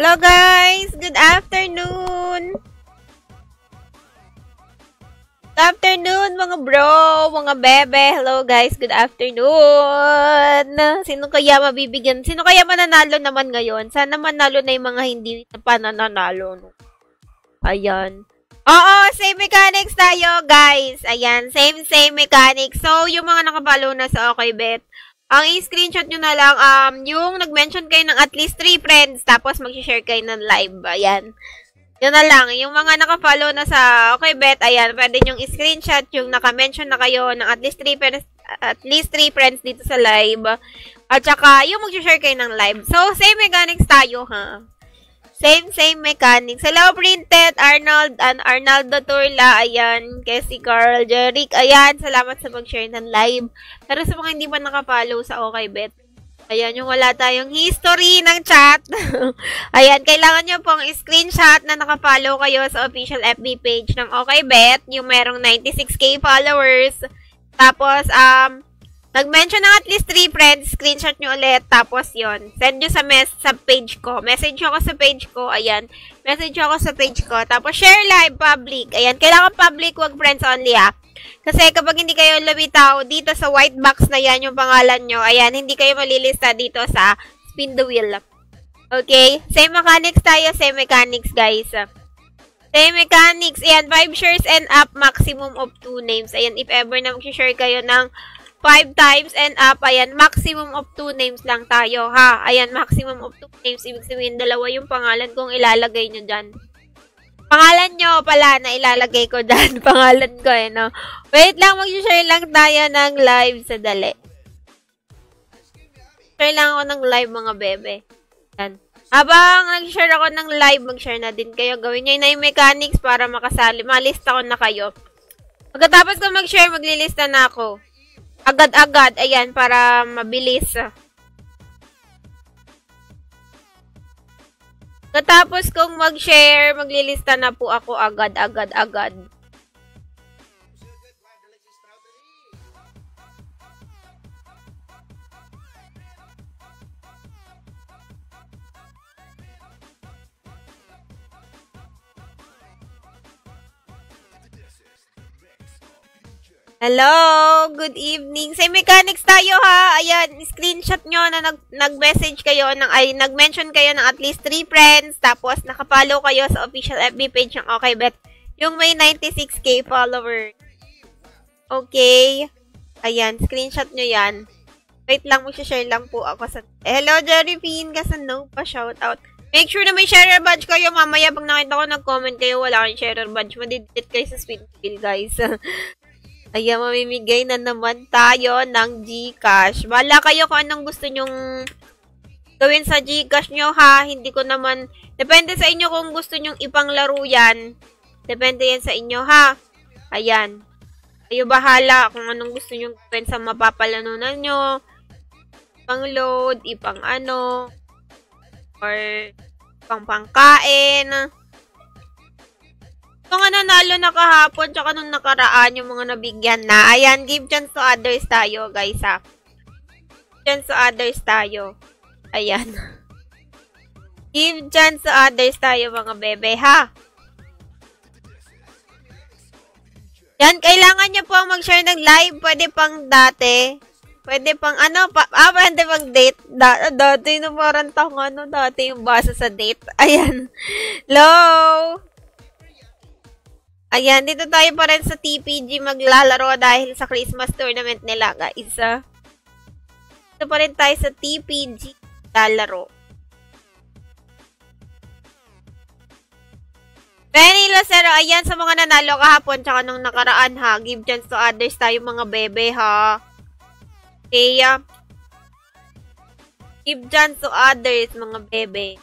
Hello guys! Good afternoon! Good afternoon mga bro, mga bebe. Hello guys, good afternoon! Sino kaya mabibigyan? Sino kaya mananalo naman ngayon? Sana manalo na yung mga hindi pa nananalo. No? Ayan. Oo, same mechanics tayo guys. Ayan, same mechanics. So, yung mga nakapalo na sa OkBet, ang i-screenshot nyo na lang, yung nag-mention kayo ng at least 3 friends, tapos mag-share kayo ng live. Ayan. Yun na lang. Yung mga naka-follow na sa OkBet, ayan, pwede nyong i-screenshot yung naka-mention na kayo ng at least 3 friends dito sa live. At saka, yung mag-share kayo ng live. So, same mechanics tayo, ha? Same mechanics. Hello, Printed, Arnaldo Turla, ayan, Casey Carl, Jeric, ayan, salamat sa mag-share ng live. Pero sa mga hindi pa nakapollow sa OkBet, ayan, yung wala tayong history ng chat. Ayan, kailangan nyo pong screenshot na nakapollow kayo sa official FB page ng OkBet, yung merong 96k followers. Tapos, nag-mention ng at least 3 friends, screenshot nyo ulit, tapos yon send nyo sa page ko. Message nyo ako sa page ko, ayan. Message nyo ako sa page ko. Tapos, share live, public. Ayan, kailangan public, wag friends only, ha. Kasi kapag hindi kayo lumitaw dito sa white box na yan, yung pangalan nyo, ayan, hindi kayo malilista dito sa spin the wheel. Okay? Same mechanics tayo, same mechanics, guys. Same mechanics. Ayan, 5 shares and up, maximum of 2 names. Ayan, if ever na mag-share kayo ng 5 times and up, ayan, maximum of 2 names lang tayo, ha? Ayan, maximum of 2 names. Ibig sabihin, dalawa yung pangalan kong ilalagay nyo dyan. Pangalan nyo pala na ilalagay ko dyan. Pangalan ko, no? Wait lang, mag-share lang tayo ng live sa dali. Share lang ako ng live, mga bebe. Yan. Habang nag-share ako ng live, mag-share na din kayo. Gawin nyo na yung mechanics para makasali. Malista ko na kayo. Pagkatapos ko mag-share, maglilista na ako. Agad-agad, ayan, para mabilis. Katapos kong mag-share, maglilista na po ako agad-agad. Hello! Good evening! Same mechanics tayo, ha? Ayan, screenshot nyo na nag-message kayo, nag-mention kayo ng at least 3 friends, tapos nakapollow kayo sa official FB page ng OkBet, yung may 96k followers. Okay? Ayan, screenshot nyo yan. Wait lang, mag-share lang po ako sa... Hello, Jerry Pin, kasano pa, shoutout. Make sure na may sharer badge kayo, mamaya pag nakita ko nag-comment kayo, wala kang sharer badge, madidit kayo sa spin wheel, guys. Ayan, mamimigay na naman tayo ng GCash. Bahala kayo kung anong gusto nyong gawin sa GCash nyo, ha? Hindi ko naman... Depende sa inyo kung gusto nyong ipanglaro yan. Depende yan sa inyo, ha? Ayan. Kayo bahala kung anong gusto nyong gawin sa mapapalanunan nyo. Ipang-load, ipang-ano, or pang-pangkain. Mga nanalo na kahapon, tsaka nung nakaraan, yung mga nabigyan na. Ayan, give chance to others tayo, guys, ha. Chance to others tayo. Ayan. Give chance to others tayo, mga bebe, ha. Yan, kailangan nyo po mag-share ng live. Pwede pang dati. Pwede pang, pwede pang date. Dati, no, parang dati yung basa sa date. Ayan. Hello! Ayan, dito tayo pa rin sa TPG maglalaro dahil sa Christmas tournament nila, guys. Dito pa rin tayo sa TPG lalaro. Benny Lucero, ayan, sa mga nanalo kahapon tsaka nung nakaraan, ha. Give chance to others tayo, mga bebe, ha. Okay, give chance to others, mga bebe.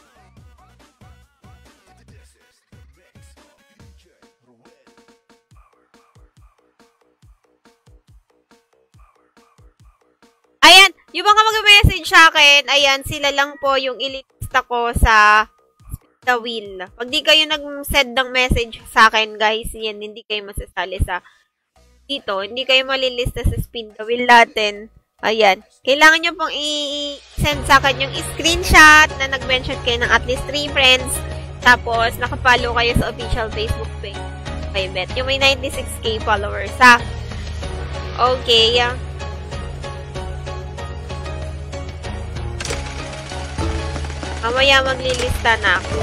Ayan, yung mga mag-message sa akin, ayan, sila lang po yung ilista ko sa the wheel. Pag di kayo nag-send ng message sa akin, guys, yan, hindi kayo masasali sa dito. Hindi kayo malilista sa spin the wheel natin. Ayan. Kailangan nyo pong i-send sa akin yung screenshot na nag-mention kayo ng at least 3 friends. Tapos, nakapollow kayo sa official Facebook page. Okay, bet. Yung may 96k followers, ha? Okay. Mamaya maglilista na ako.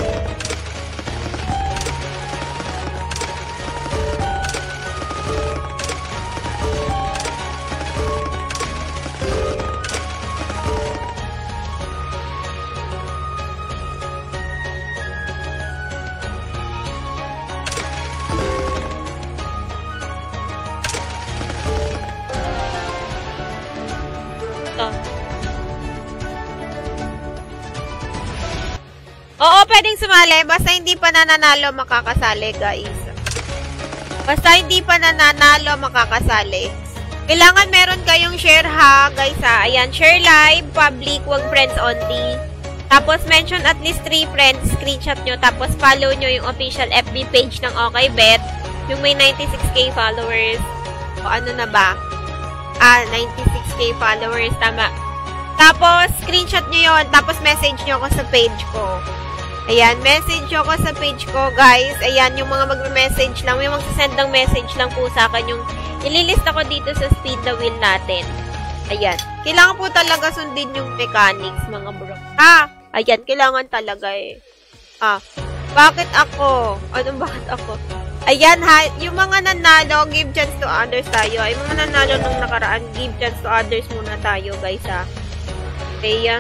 Oo, pwedeng sumali. Basta hindi pa nananalo, makakasali, guys. Basta hindi pa nananalo, makakasali. Kailangan meron kayong share, ha, guys, ha. Ayan, share live, public, wag friends only. Tapos, mention at least 3 friends, screenshot nyo. Tapos, follow nyo yung official FB page ng OkayBet. Yung may 96k followers. O, ano na ba? 96k followers, tama. Tapos, screenshot nyo yun. Tapos, message nyo ako sa page ko. Ayan, message nyo ako sa page ko, guys. Ayan, yung mga magme-message lang. May magsasend ng message lang po sa akin. Yung ililist ako dito sa speed the wheel natin. Ayan. Kailangan po talaga sundin yung mechanics, mga bro. Ayan, kailangan talaga eh. Bakit ako? Bakit ako? Ayan, ha. Yung mga nanalo, give chance to others tayo. Yung mga nanalo nung nakaraan, give chance to others muna tayo, guys, ha. Okay,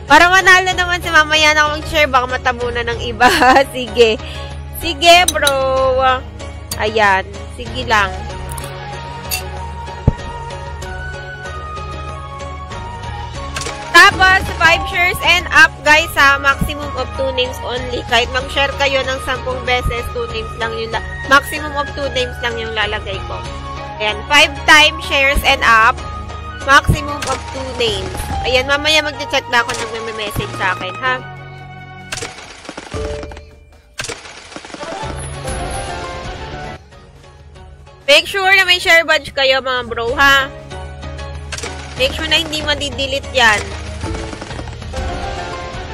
para manalo naman si mamaya na akong share, baka matabunan ng iba. Sige. Sige, bro. Ayan. Sige lang. Tapos, 5 shares and up, guys, ha. Maximum of 2 names only. Kahit mag-share kayo ng 10 beses, 2 names lang yung maximum of 2 names lang yung lalagay ko. Ayan. 5 times shares and up. Maximum of 2 names. Ayan, mamaya mag-check na ako ng message sa akin, ha? Make sure na may share badge kayo, mga bro, ha? Make sure na hindi madidelete yan.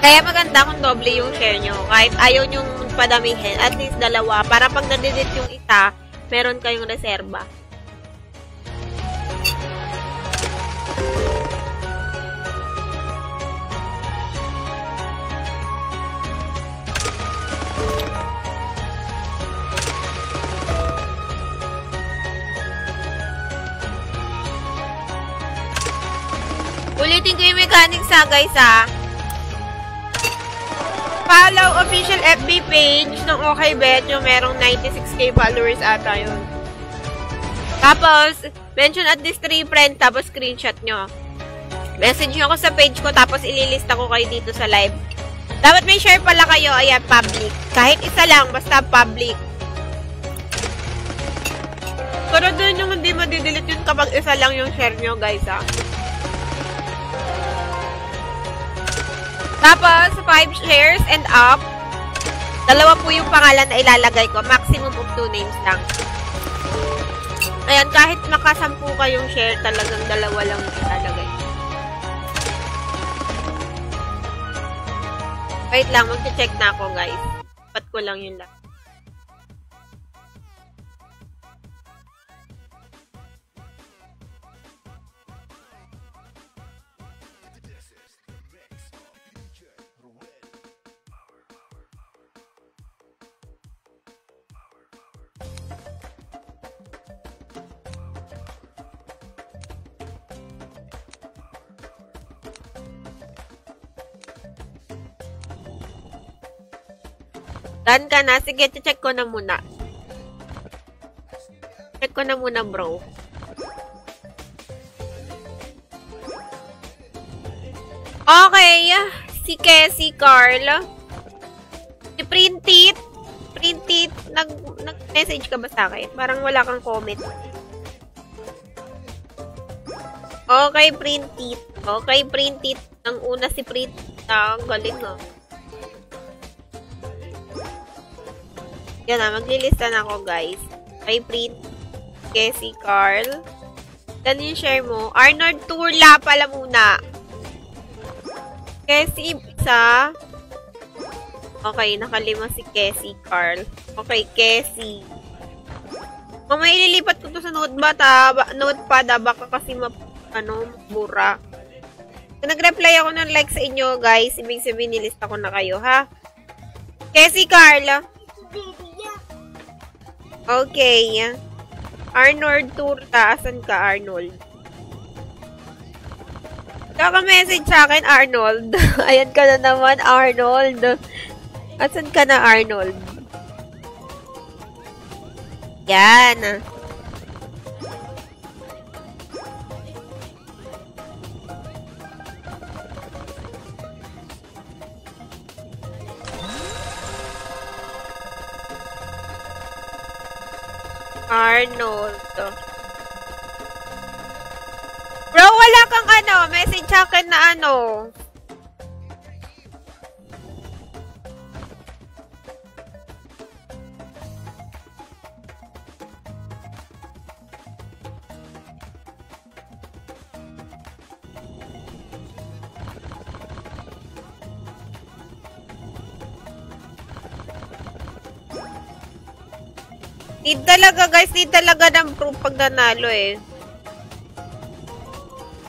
Kaya maganda kung doble yung share nyo. Kahit ayaw nyong padamihin, at least 2. Para pag na-delete yung isa, meron kayong reserba. Ulitin ko yung mechanics, ha, guys, ha. Follow official FB page ng OkayBet, yung merong 96k followers ata yun. Tapos, mention at least 3 friends, tapos screenshot nyo. Message nyo ako sa page ko, tapos ililista ko kayo dito sa live. Dapat may share pala kayo, ayan, public. Kahit isa lang, basta public. Pero doon yung hindi madidelete yun kapag isa lang yung share nyo, guys, ha. Tapos, 5 shares and up. 2 po yung pangalan na ilalagay ko. Maximum of 2 names lang. Ayan, kahit makasampu kayong share, talagang 2 lang ilalagay. Wait lang, mag-check na ako, guys. Pat ko lang yun lang. Done ka na? Sige, check ko na muna. Check ko na muna, bro. Okay. Si Cassie Carl. Si Printit. Printit. Nag-message ka ba sa akin? Parang wala kang comment. Okay, Printit. Okay, Printit. Ang una si Printit. Galing, ha. Yan na, maglilista na ako, guys. Kay Print, Cassie Carl. Ano yung share mo? Arnold Turla pala muna. Cassie isa. Okay, nakalima si Cassie Carl. Okay, Cassie. Mamaya ililipat ko to sa notepad baka kasi mabura. Kung nag-reply ako ng like sa inyo, guys, ibig sabihin nilista ko na kayo, ha? Cassie Carl. Okay. Arnold Turta. Asan ka, Arnold? Kaka-message sa akin, Arnold. Ayan ka na naman, Arnold. Asan ka na, Arnold? Yan. Arnold. Bro, wala kang message sa akin na Need talaga, guys. Need talaga ng proof pag nanalo eh.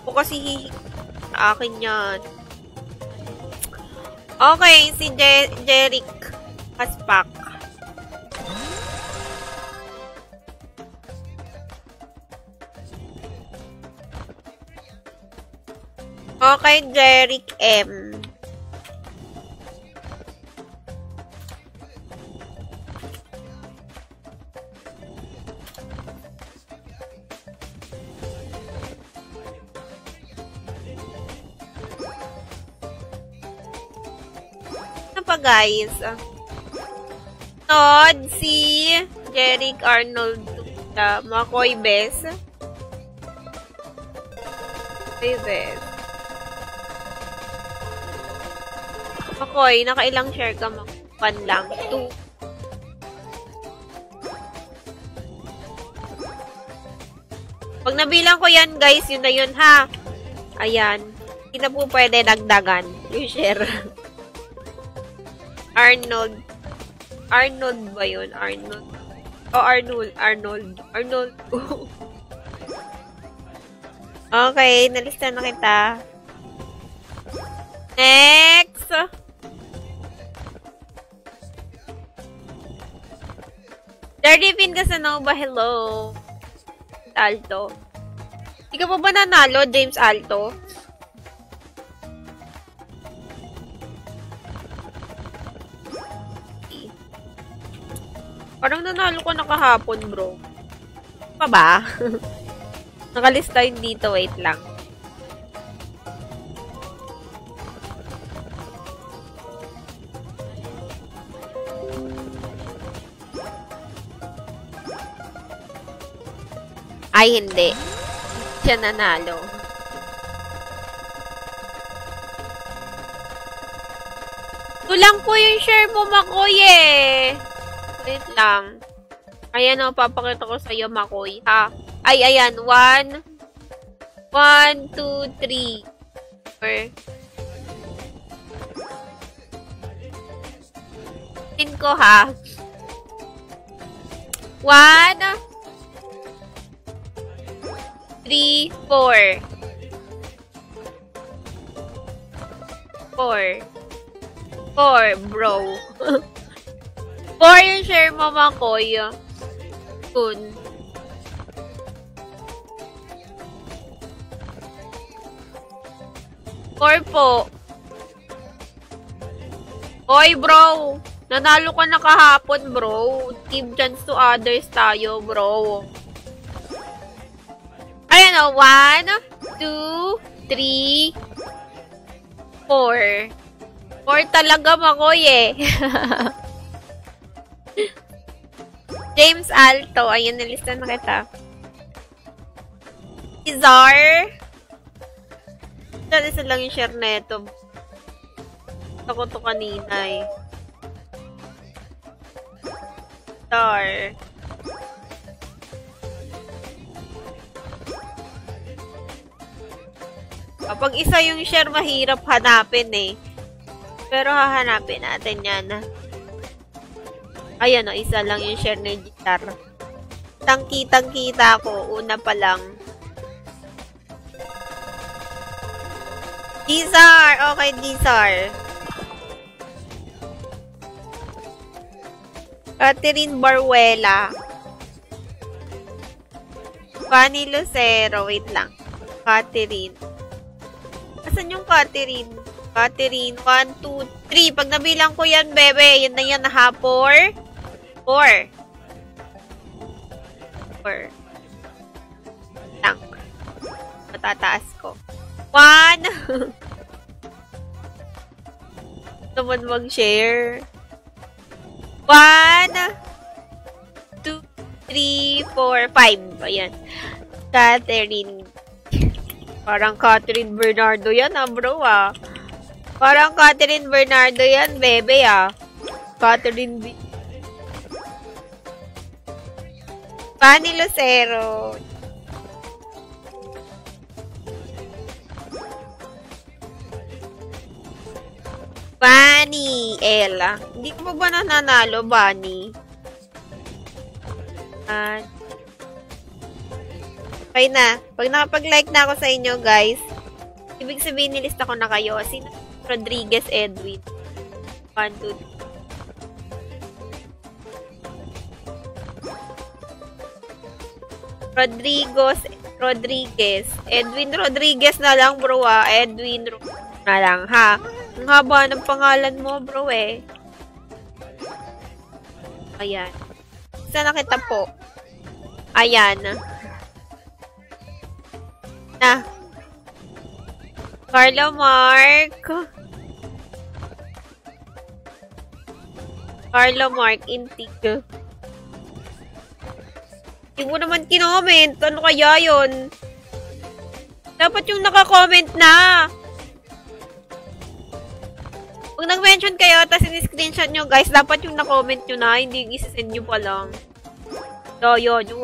O kasi akin yan. Okay, si Jeric Haspak. Okay, Jeric M. Guys, Todd, si Jeric Arnold, Makoy Bes. Makoy, nakailang share ka? Pan lang. 2. Pag nabilang ko yan, guys, yun na yun, ha? Ayan. Hindi na po pwede dagdagan yung share. Arnold. Arnold ba yun? Arnold. Oh, Arnold. Okay, nalista na kita. Next! Jardipin Casanova, hello. Alto. Hindi ka pa ba nanalo, James Alto? Parang nanalo ko na kahapon, bro. Pa ba? Nakalista yun dito. Wait lang. Ay, hindi. Siya nanalo. Ito lang po yung share mo, Makoy eh. Wait lang. Ayan o, papakita ko sa'yo, Makoy, ha? Ay, ayan. 1, 2, 3. 4. 5, ha? 1, 3, 4. 4, bro. 4 yung share mo, Makoy. Soon. Four po. Oy, bro. Nanalo ka na kahapon, bro. Give chance to others tayo, bro. Ayan o. 1, 2, 3, 4. 4 talaga, Makoy eh. James Alto. Ayun, nalista na kita. Izar. Isa lang yung share neto. Gusto ko to kanina eh. Star. Kapag isa yung share, mahirap hanapin eh. Pero hahanapin natin yan. Ayan o, isa lang yung share ni Gitar. Kitang-kita ko, una pa lang. Gizar! Okay, Gizar. Catherine Baruela. Fanny Lucero. Wait lang. Catherine. Asan yung Catherine? Catherine. 1, 2, 3. Pag nabilang ko yan, bebe. Yan na yan. Ha? 4. 4. 4. Lang. Matataas ko. 1. Naman mag-share. 1, 2, 3, 4, 5. Ayan. Catherine. Parang Catherine Bernardo yan, bro, Parang Catherine Bernardo yan, bebe, Catherine B. Fanny Lucero. Bunny, Ella. Hindi ko ba nananalo, Bunny? Okay na. Pag nakapag-like na ako sa inyo, guys, ibig sabihin nilista ko na kayo. Sino? Rodriguez Edwin. 1, 2, 3. Rodriguez. Edwin Rodriguez na lang, bro, Edwin na lang, ha? Ang haba ng pangalan mo, bro, Ayan. Saan na kita po? Ayan. Na. Carlo Mark. Carlo Mark Intig. Hindi mo naman kinoment. Ano kaya yun? Dapat yung naka-comment na. Kung nag-mention kayo, tapos in-screenshot nyo, guys, dapat yung na-comment nyo na, hindi yung isa-send nyo pa lang. So, yun, yung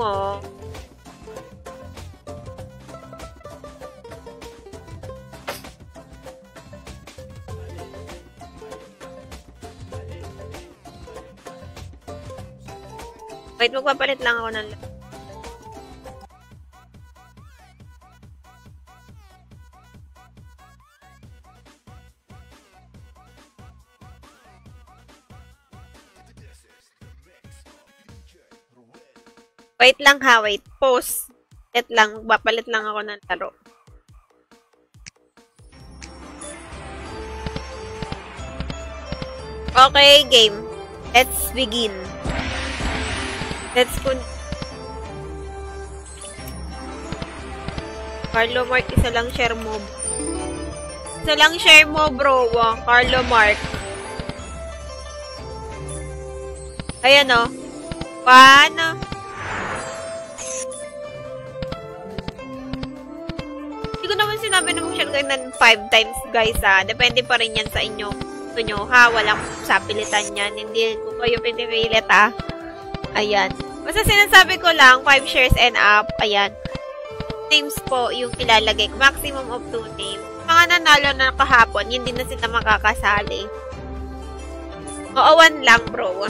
Wait, magpapalit lang ako ng Wait lang, ha. Wait. Pause. Wait lang. Papalit lang ako ng laro. Okay, game. Let's begin. Let's Carlo Mark, isa lang share mo. Isa lang share mo, bro. Carlo Mark. Ayan, 1. Sinabi na mag-share kayo ng 5 times, guys, Depende pa rin yan sa inyo. Gusto nyo, Walang sapilitan yan. Hindi ko kayo pinipilit, Ayan. Basta sinasabi ko lang, 5 shares and up. Ayan. Names po yung ilalagay ko. Maximum of 2 names. Mga nanalo na kahapon, yun din na sila makakasali. Oo, 1 lang, bro.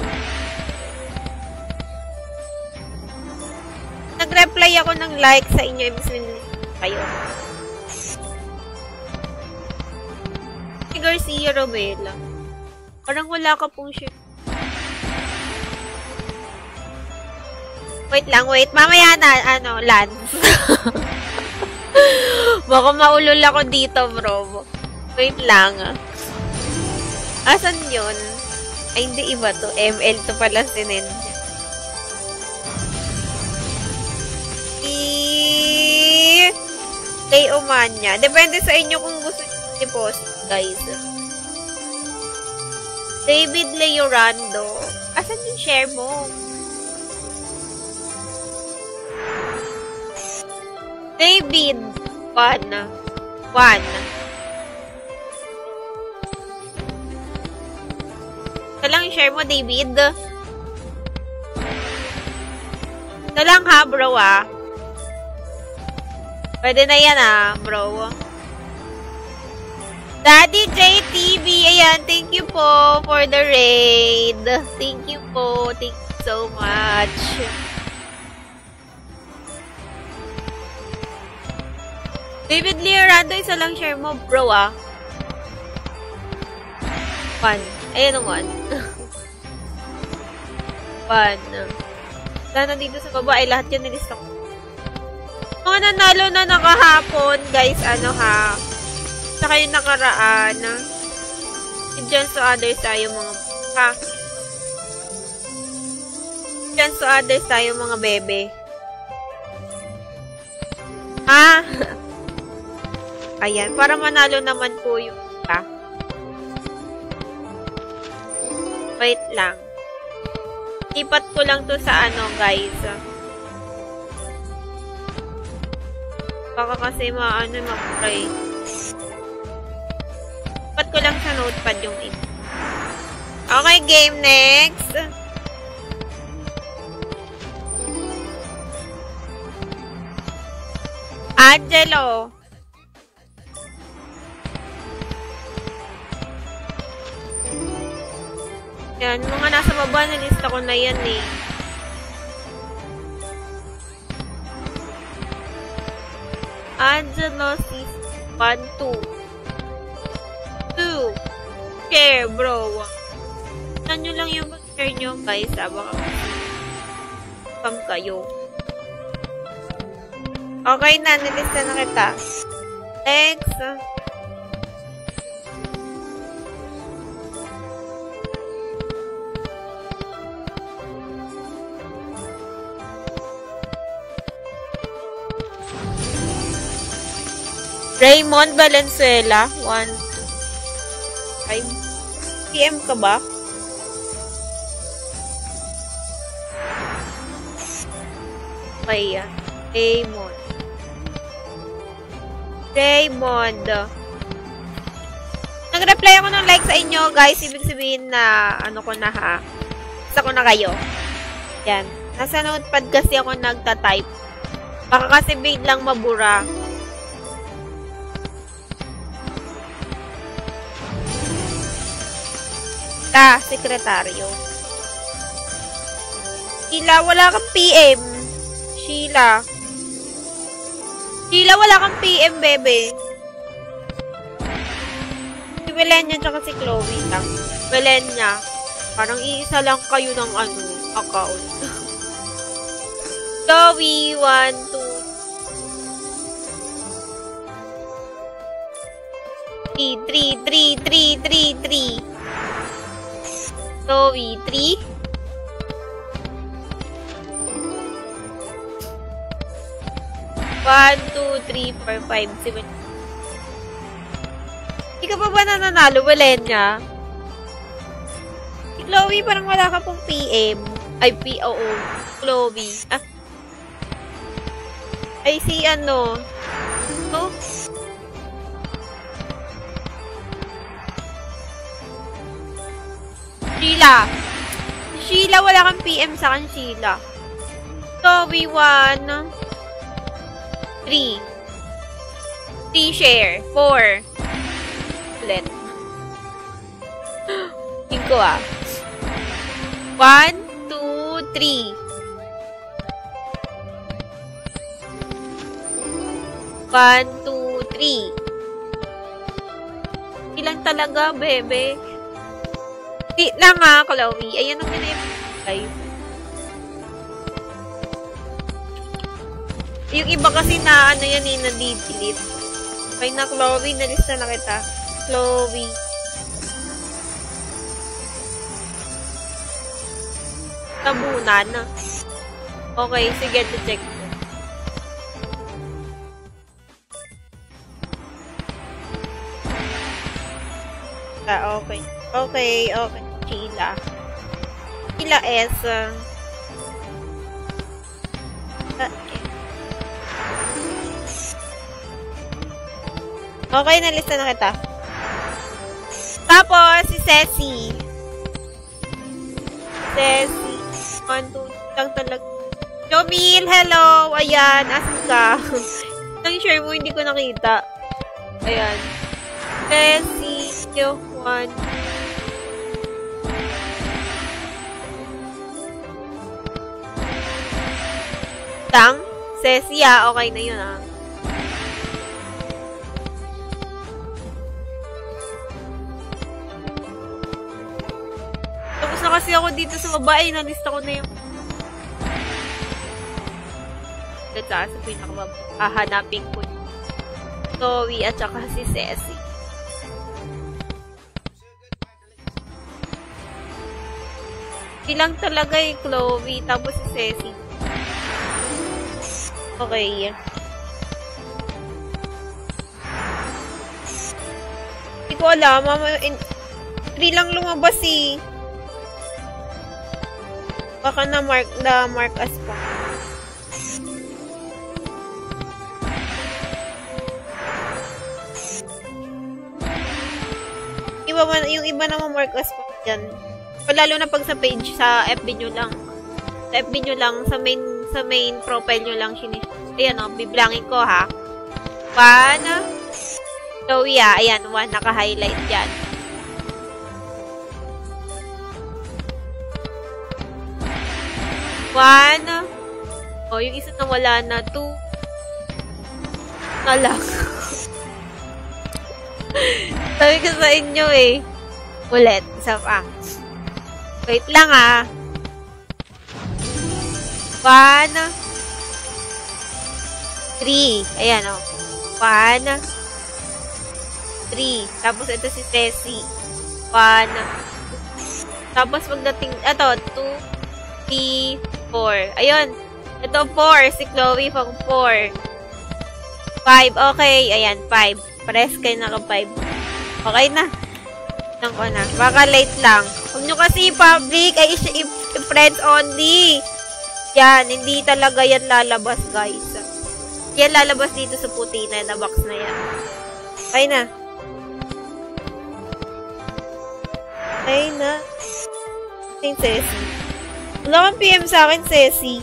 Nag-reply ako ng like sa inyo. Ibig sabihin kayo. Garcia Romela. Parang wala ka pong share. Wait lang, wait. Mamaya na, Lance. Baka maulol ako dito, bro. Wait lang. Asan yun? Ay, hindi iba to. ML to pala sinend. Kay Omanya. Depende sa inyo kung gusto nyo i-post, guys. David Leorando. Asan yung share mo? David. 1. Ito lang yung share mo, David. Ito lang, ha, bro, Pwede na yan, bro. Daddy JTV, ayan, thank you po for the raid. Thank you po. Thank you so much. David Leorando, isa lang share mo, bro, ah. One. Ayan ang one. One. Sana dito sa baba ay lahat yan nilista ko. Mga nanalo na nakahapon, guys, ano ha. Saka yung nakaraan. Diyan sa others tayo mga ha. Diyan sa others tayo mga bebe. Ha? Ayan, para manalo naman po yung ha. Wait lang. Ipat ko lang to sa ano, guys. Baka kasi maano, mag-try. Ipat ko lang sa notepad yung ito. Okay, game next. Angelo. Yan, mga nasa baba na lista ko na yan eh. Angelo is 1, 2. 2. Share, bro. Saan nyo lang yung share nyo, guys. Baka spam kayo. Okay na, nilista na kita. Next. Raymond Valenzuela, 1, 2, 5 PM ka ba? Okay, Raymond. Nag-reply ako ng like sa inyo, guys. Ibig sabihin na, ano ko na ha. Isa ko na kayo. Yan. Nasa notepad kasi ako nagta-type. Baka kasi biglang mabura. Sekretaryo. Sheila, wala kang PM. Sheila, wala kang PM, bebe. Si Belenya tsaka si Chloe lang. Belenya, parang iisa lang kayo ng ano, account. Chloe, 1, 2, 3. Chloe, 3. 1, 2, 3, 4, 5, 7. Hindi ka pa ba nananalo, Belenya? Si Chloe, parang wala ka pong PM. Ay, POO. Chloe. Ah. Ay, si ano. Oh. Sheila, wala kang PM sa akin, Sheila. Chloe, 1, 3. 3 share. 4. Ulit. 5 ah. 1, 2, 3. 1, 2, 3. Ilan talaga, bebe? Di lang ah, Chloe. Ayan ang guys. Yung iba kasi na ano yan eh, na-delete. Okay na, Chloe. Nalista na kita. Chloe. Tabunan na. Okay, sige, check ko. Okay. Okay. Sheila. Sheila S. Okay, nalista na kita. Tapos, si Ceci. 1, 2, lang talaga. Jomil, hello! Ayan, asan ka? Ang share mo, hindi ko nakita. Ayan. Ceci, Juan. Tang? Ceci, okay na yun, Tapos na kasi ako dito sa babae, nalista ko na yung sa pinakahahanapin ko yung Zoe at saka si Ceci. Ilang talaga yung Chloe, tapos si Ceci. Okay. Hindi ko alam. 3 lang lumabas eh. Baka na-mark as pa. Yung iba na ma-mark as pa dyan. Lalo na pag sa page, sa FB nyo lang. Sa FB nyo lang, sa main profile nyo lang ayan o, biblangin ko ha. 1. So yeah, ayan, 1 naka-highlight dyan. 1. O, yung isa na wala na. 2. Na lang. Sabi ko sa inyo eh. Ulit, isa pa. Wait lang ah. 1, 3. Ayan o. 1, 3. Tapos ito si Ceci. 1. Tapos pagdating, ito, 2, 3, 4. Ayun. Ito 4. Si Chloe pang 4. 5. Okay. Ayan, 5. Press kayo naka 5. Okay na. Tignan ko na. Baka late lang. Huwag nyo kasi i-public. Ay, i-friends only. Yan. Hindi talaga yan lalabas, guys. Yan lalabas dito sa puti na box na yan. Okay na. Okay na. Yung Ceci. Wala kang PM sa akin, Ceci.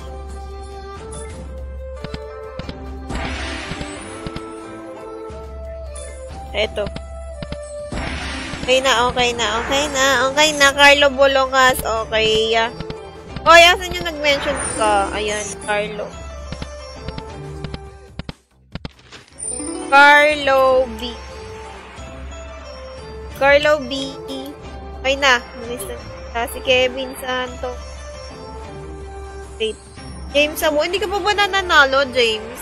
Eto. Okay na, okay na, okay na. Okay na, Carlo Bolongas. Okay. O, asan yung nag-mention ka? Ayan, Carlo. Carlo B. Carlo B. Okay na. Si Kevin Santo. Wait. James Amo. Hindi ka pa ba nananalo, James?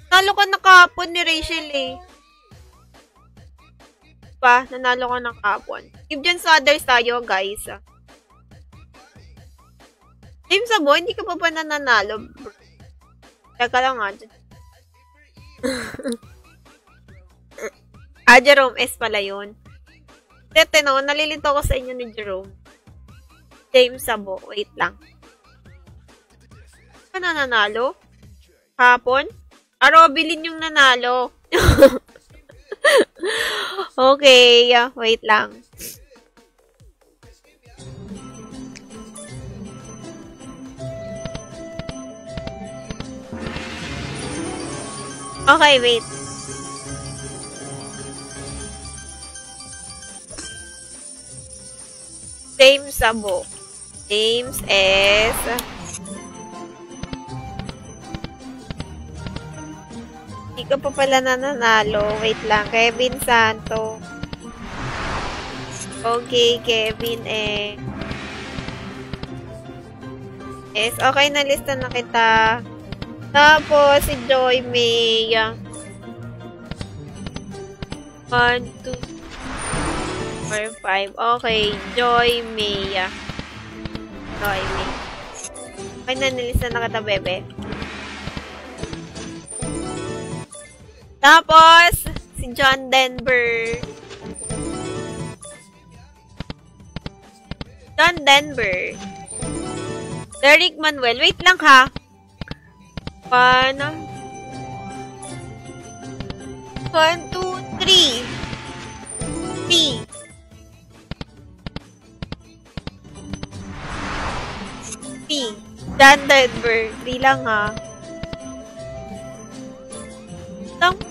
Nanalo ka na kahapon ni Rachel eh. Pa, nanalo ka na kahapon. Give dyan sa others tayo, guys. James Amo, hindi ka pa ba nananalo? Teka lang nga. Jerome S pala yun. Tete no, nalilito ko sa inyo ni Jerome. James Sabo, wait lang. Ano nanalo? Hapon? Robilin yung nanalo. Okay, wait lang. Okay, wait. James Sabo. James S. Hindi ka pa pala nananalo. Wait lang. Kevin Santo. Okay, Kevin eh. Yes, okay na lista na kita. Tapos, si Joy May. 1, 2, 4, 5. Okay, Joy May. Joy May. Okay na, nilista na kita, bebe. Tapos, si John Denver. John Denver. Derek Manuel. Wait lang ha. 1, 2, 3. 3. John Denver. 3 lang ha.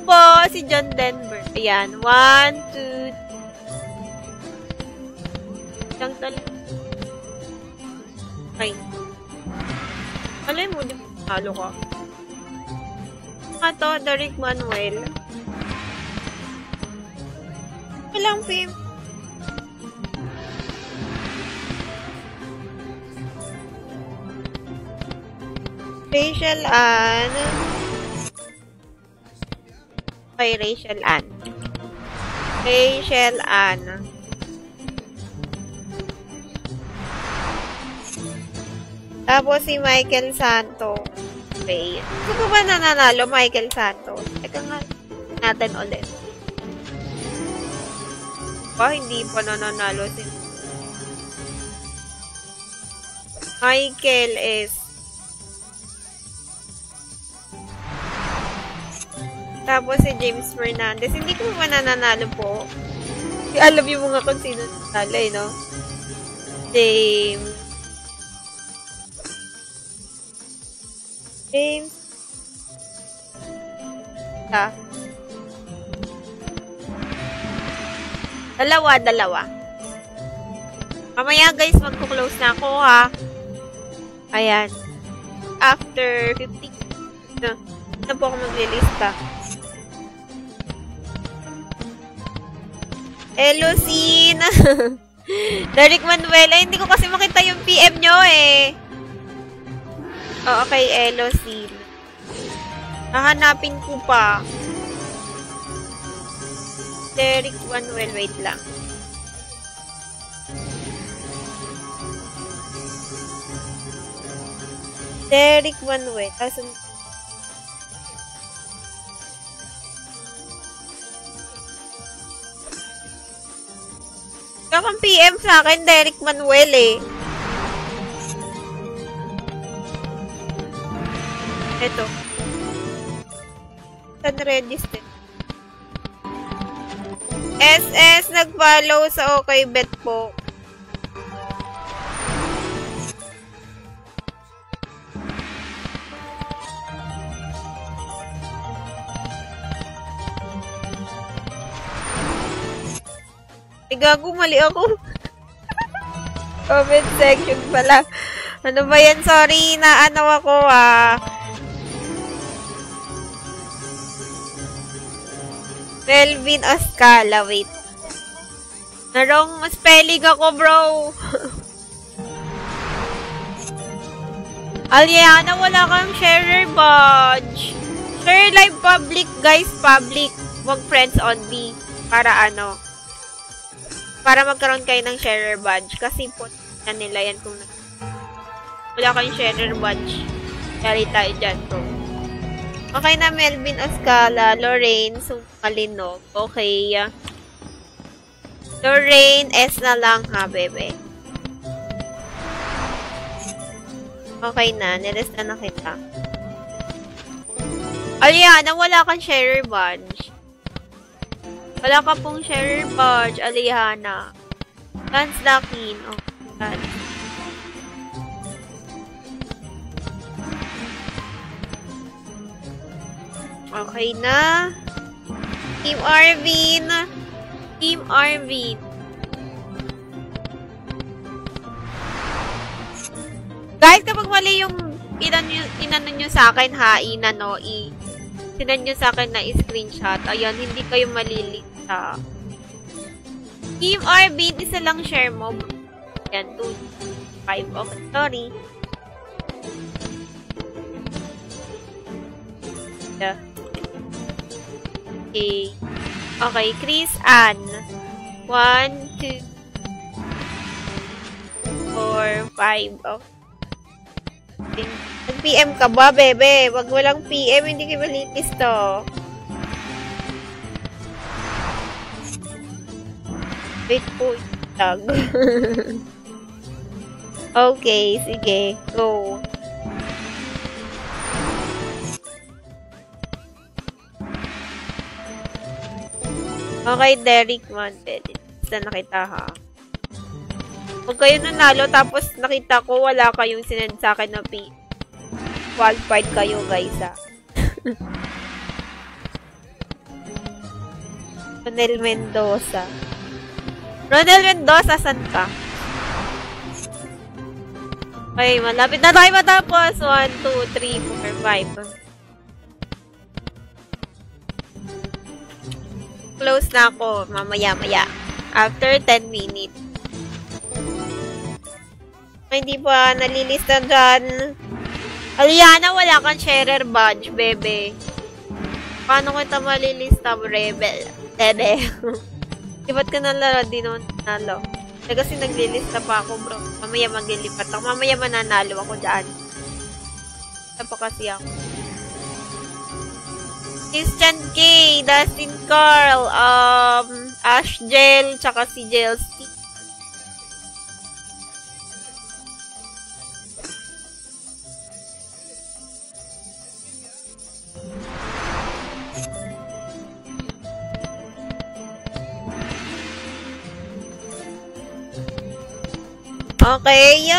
po si John Denver. Ayan. 1, 2, 3. Lang talaga. Ay. Alay mo, di halo ka. Ito, Derek Manuel. Walang film. Rachel Ann. Okay, Rachel Ann. Rachel Ann. Tapos si Michael Santos. Okay. Gusto ko ba nananalo, Michael Santos? Teka nga natin ulit. Hindi pa nananalo si Michael is tapos si James Fernandez. Hindi ko ba nananalo po? Alam yung mga kung sino nanalo, no? James. Dalawa. Mamaya guys, magko-close na ako ha. Ayan. After 50 na po ako maglilista. Elosine. Derek Manuel. Ay, hindi ko kasi makita yung PM nyo eh. Okay, Elosine. Nahanapin ko pa. Derek Manuel, wait lang. Derek Manuel. Kakang PM sa akin, Derek Manuel eh. Ito. Unregistered. SS nag-follow sa Okay Bet po. Gago, mali ako. Comment section pala. Ano ba yan? Sorry, naano ako Melvin Oscala, wait. Narong spelling ako, bro. Aliana, wala kang sharer badge. Share live public, guys. Public. Wag friends only. Para magkaroon kayo ng sharer badge. Kasi po na nila yan kung wala kayong sharer badge. Yari tayo dyan, bro. Okay na, Melvin Oscala. Lorraine Sumalinog. Okay. Lorraine, S na lang ha, bebe. Okay na. Nilista na kita. Aliana, wala kang sharer badge. Wala ka pong sharer badge, Aliana. Lance Lakin. Okay. Okay na. Team Arvin. Team Arvin. Guys, kapag mali yung inano nyo sa akin ha, sinan nyo sa akin na screenshot. Ayan, hindi kayo malilita. Team Arvin, isa lang share mo. Ayan, 2, 5. Okay, sorry. Yeah. Okay. Okay, Chris Ann. 1, 2, 4, 5. Okay. Nag-PM ka ba, bebe? Wag walang PM, hindi kayo malinis to. Wait po, tag. Okay, sige. Go. Okay, Derek Monte. Basta nakita ha. Huwag kayo nanalo, tapos nakita ko wala kayong sinend sa akin na qualified kayo, guys ha. Ronel Mendoza. Ronel Mendoza, saan ka? Okay, malapit na tayo matapos. 1, 2, 3, 4, 5. Close na ako. Mamaya-maya. After 10 minutes. Hindi pa nalilista dyan. Aliana, wala kang sharer badge, bebe. Paano kita malilista, rebel? Bebe. Ba't ka nalaro? Di naman nalo. Kasi naglilista pa ako, bro. Mamaya maglilipat ako. Mamaya mananalo ako dyan. Ito pa kasi ako. Christian K, Dustin Carl, Ash Gel, tsaka si Gel Stick. Okay.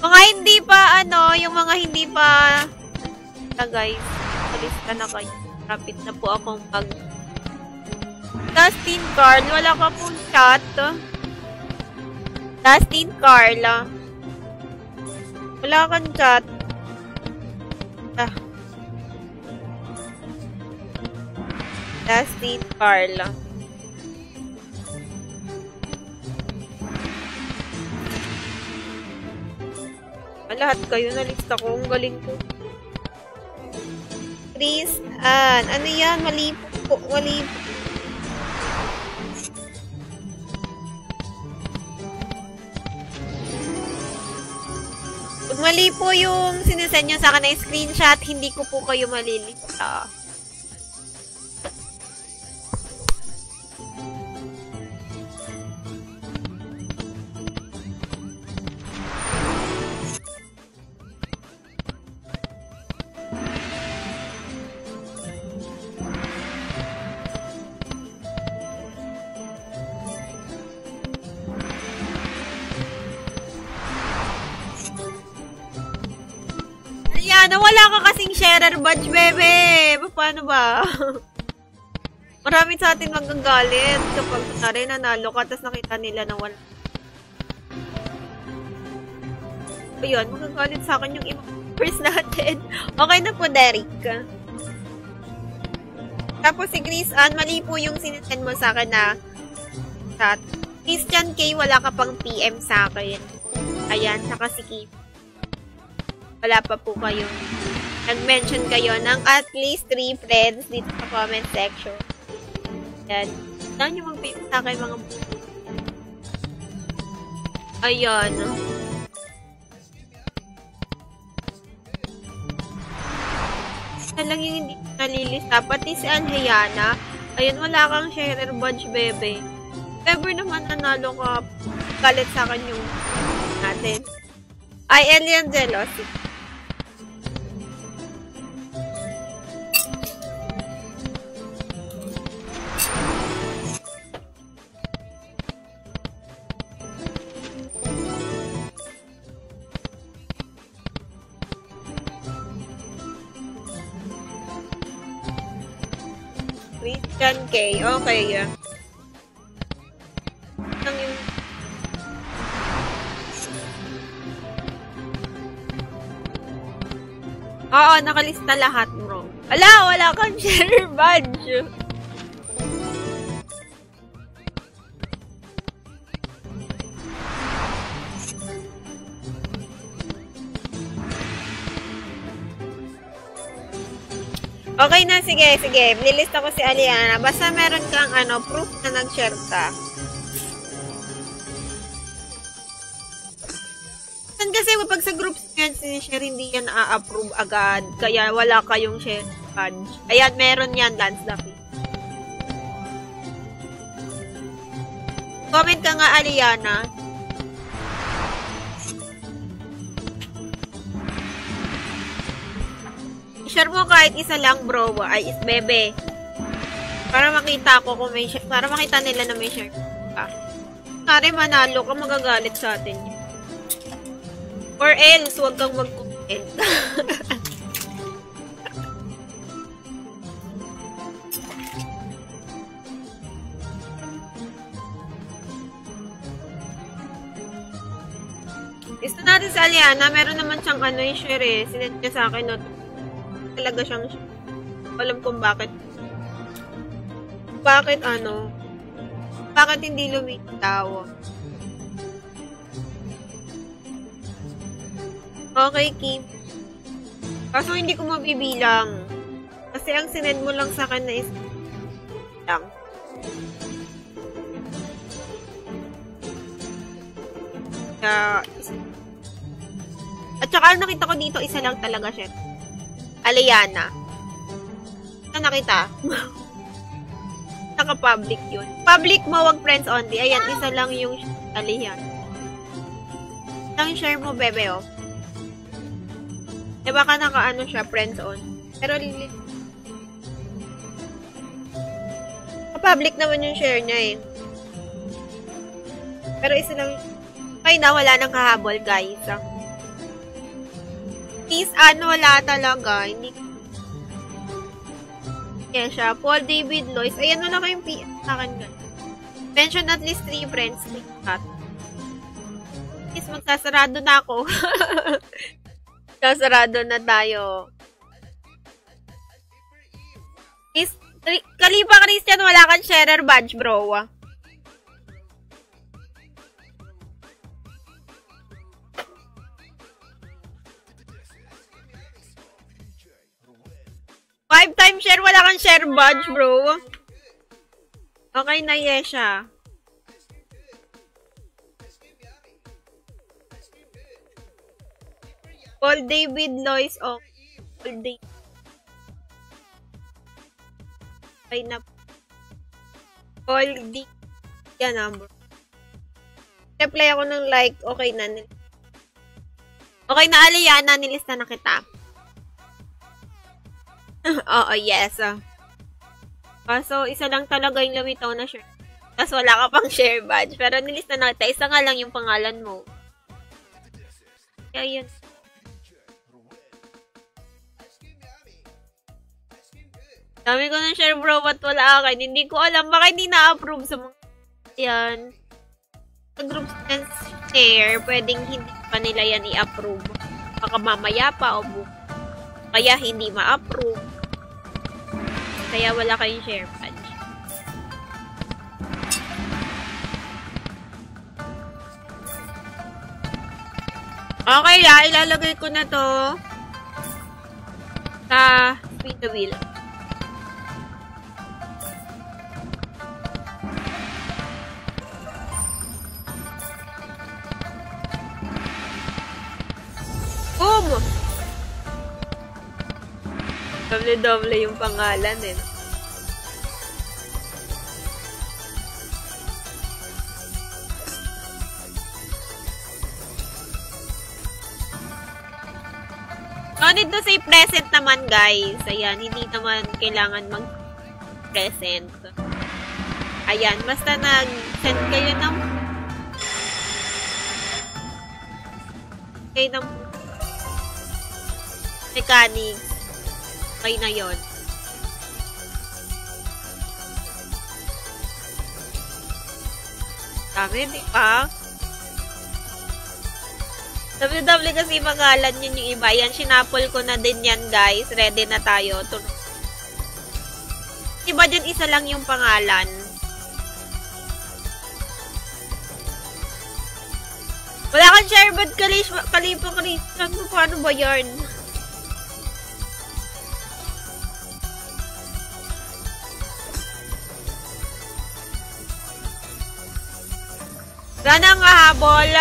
Mga hindi pa, yung mga hindi pa, guys, palista na kayo. Rapid na po akong Dustin Carl, wala ka pong chat. Dustin Carl, wala kang chat. Dustin Carl. Lahat kayo nalista ko. Ang galing ko. Chris, ano yan? Mali po. Mali po. Pag mali po yung sinesend nyo sa akin na screenshot, hindi ko po kayo malilista. Wala ka kasing sharer badge, bebe. Paano ba? Marami sa atin magagalit kapag nanalo ka, tapos nakita nila na wala. Ayun, magagalit sa akin yung ibang members natin. Okay na po, Derek. Tapos si Chris Ann, mali po yung sinesend mo sa akin na chat. Christian K, wala ka pang PM sa akin. Ayan, saka si Kim. Wala pa po kayo. Nag-mention kayo ng at least 3 friends dito sa comment section. Yan. Saan nyo mag-PM sa akin mga ayan. Isa lang yung hindi nalilista. Pati si Anhayana. Ayun, wala kang sharer badge, bebe. Ever naman nanalo ka, galit sa akin yung natin. Ay, Elian Jealousy. Christian K. Okay, yeah. Oo, nakalista lahat, bro. Wala kang share badge. Okay na, sige. Nilista ko si Aliana. Basta meron kang proof na nag-share ka. Kasi pag sa groups yan, sinishare, hindi yan a-approve agad. Kaya wala kayong share badge. Ayan, meron yan, Lance Duffy. Comment ka nga, Aliana. I-share mo kahit isa lang, bro. Ay, bebe. Para makita ko kung may share. Para makita nila na may share ka. Kare, manalo ka, magagalit sa atin yun. Or else, huwag kang mag-comment. Gusto natin sa Aliana, meron naman siyang ano yung share eh. Sinend niya sa akin, no? Talaga siyang share. Alam kung bakit. Bakit ano? Bakit hindi lumitaw? Okay, Kim. Kaso hindi ko mabibilang. Kasi ang sinend mo lang sa akin na is lang. At saka nakita ko dito, isa lang talaga siya. Aliana. Ito nakita. Naka-public yun. Public mo, wag friends only. Ayan, isa lang yung Aliana. Isang share mo, bebe, oh. Diba ka naka-ano siya, friends on. Pero public naman yung share niya eh. Pero isa lang. Okay na, wala nang kahabol, guys. Please, ano, wala talaga. Hindi. Yan siya. Paul David Lois. Ayan, wala kayong PM sa akin, guys. Mention at least 3 friends. Please, magsasarado na ako. Magsasarado na tayo. Please, Kalipa Christian, wala kang sharer badge, bro. Five time share, wala kang share badge, bro. Okay na, Yesha. Paul David Lois, okay. Paul David. Okay na. Paul D. Yan, number. Reply ako ng like. Okay na. Okay na, Aliana. Nilista na kita. Oo, yes. Kaso, isa lang talaga yung lumitaw na share. Tapos wala ka pang share badge. Pero nilista na kita. Isa nga lang yung pangalan mo. Kaya yun. Dami ko ng share, bro, ba't wala akin? Hindi ko alam. Baka hindi na-approve sa mga yan. Sa groups and share, pwedeng hindi pa nila yan i-approve. Baka mamaya pa o kaya hindi ma-approve. Kaya wala kayong share badge. Okay, ilalagay ko na to sa spin the wheel. Boom! Doble-doble yung pangalan eh. No need to say present naman, guys. Ayan, hindi naman kailangan mag-present. Ayan, basta nag-send kayo ng mechanics. Okay na yun. Dami, di ba? WW kasi pangalan yun yung iba. Yan, sinapol ko na din yan, guys. Ready na tayo. Diba dyan isa lang yung pangalan? Wala kang share, but Kalipa Christian mo, paano ba yarn? Sana nga habol.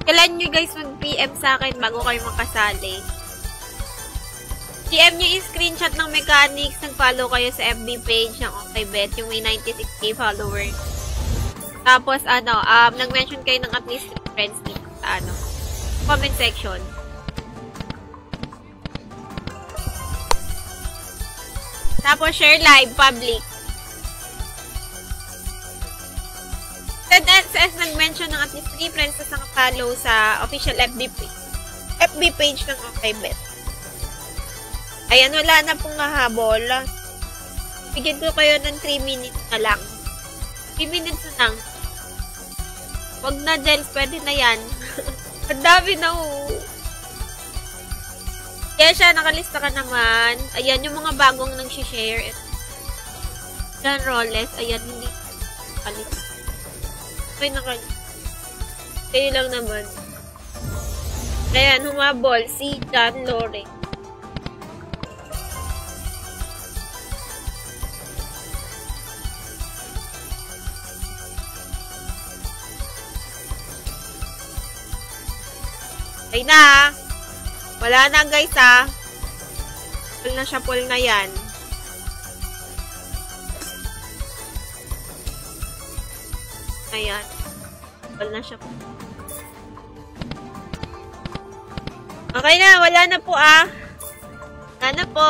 Kailan nyo guys mag-PM sa akin bago kayo makasali? PM nyo yung screenshot ng mechanics. Nag-follow kayo sa FB page ng OkayBet, yung may 96k followers. Tapos, nag-mention kayo ng at least friends dito sa, comment section. Tapos, share live, public. As nag-mention ng at least 3 friends na naka-follow sa official FB page ng OkayBet. Ayan, wala na pong nahabol. Bigyan ko kayo ng 3 minutes na lang. 3 minutes na lang. Wag na, Jels. Pwede na yan. Ang dami na, Kaya siya, nakalista ka naman. Ayan, yung mga bagong nag-share. Yan, Rolex. Ayan, hindi nakalista. Okay, nakalista. Kayo lang naman. Ayan, humabol. Si John Lore. Okay na, wala na guys full na siya, full na yan. Ayan, full na siya. Okay na, wala na po wala na po.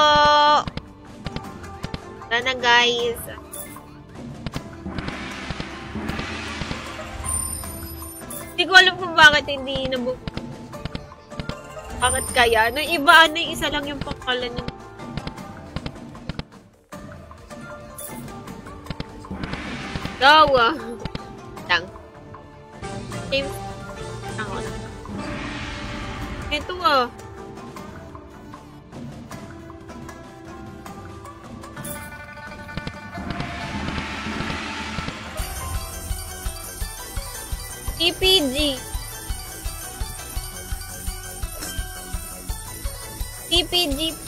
Wala na guys. Hindi ko alam kung bakit hindi nabuo. Bakit kaya? Nung iba, isa lang yung pangkalan niya. Gawa. Lang. James. Ako na. Ito TPG. TPG.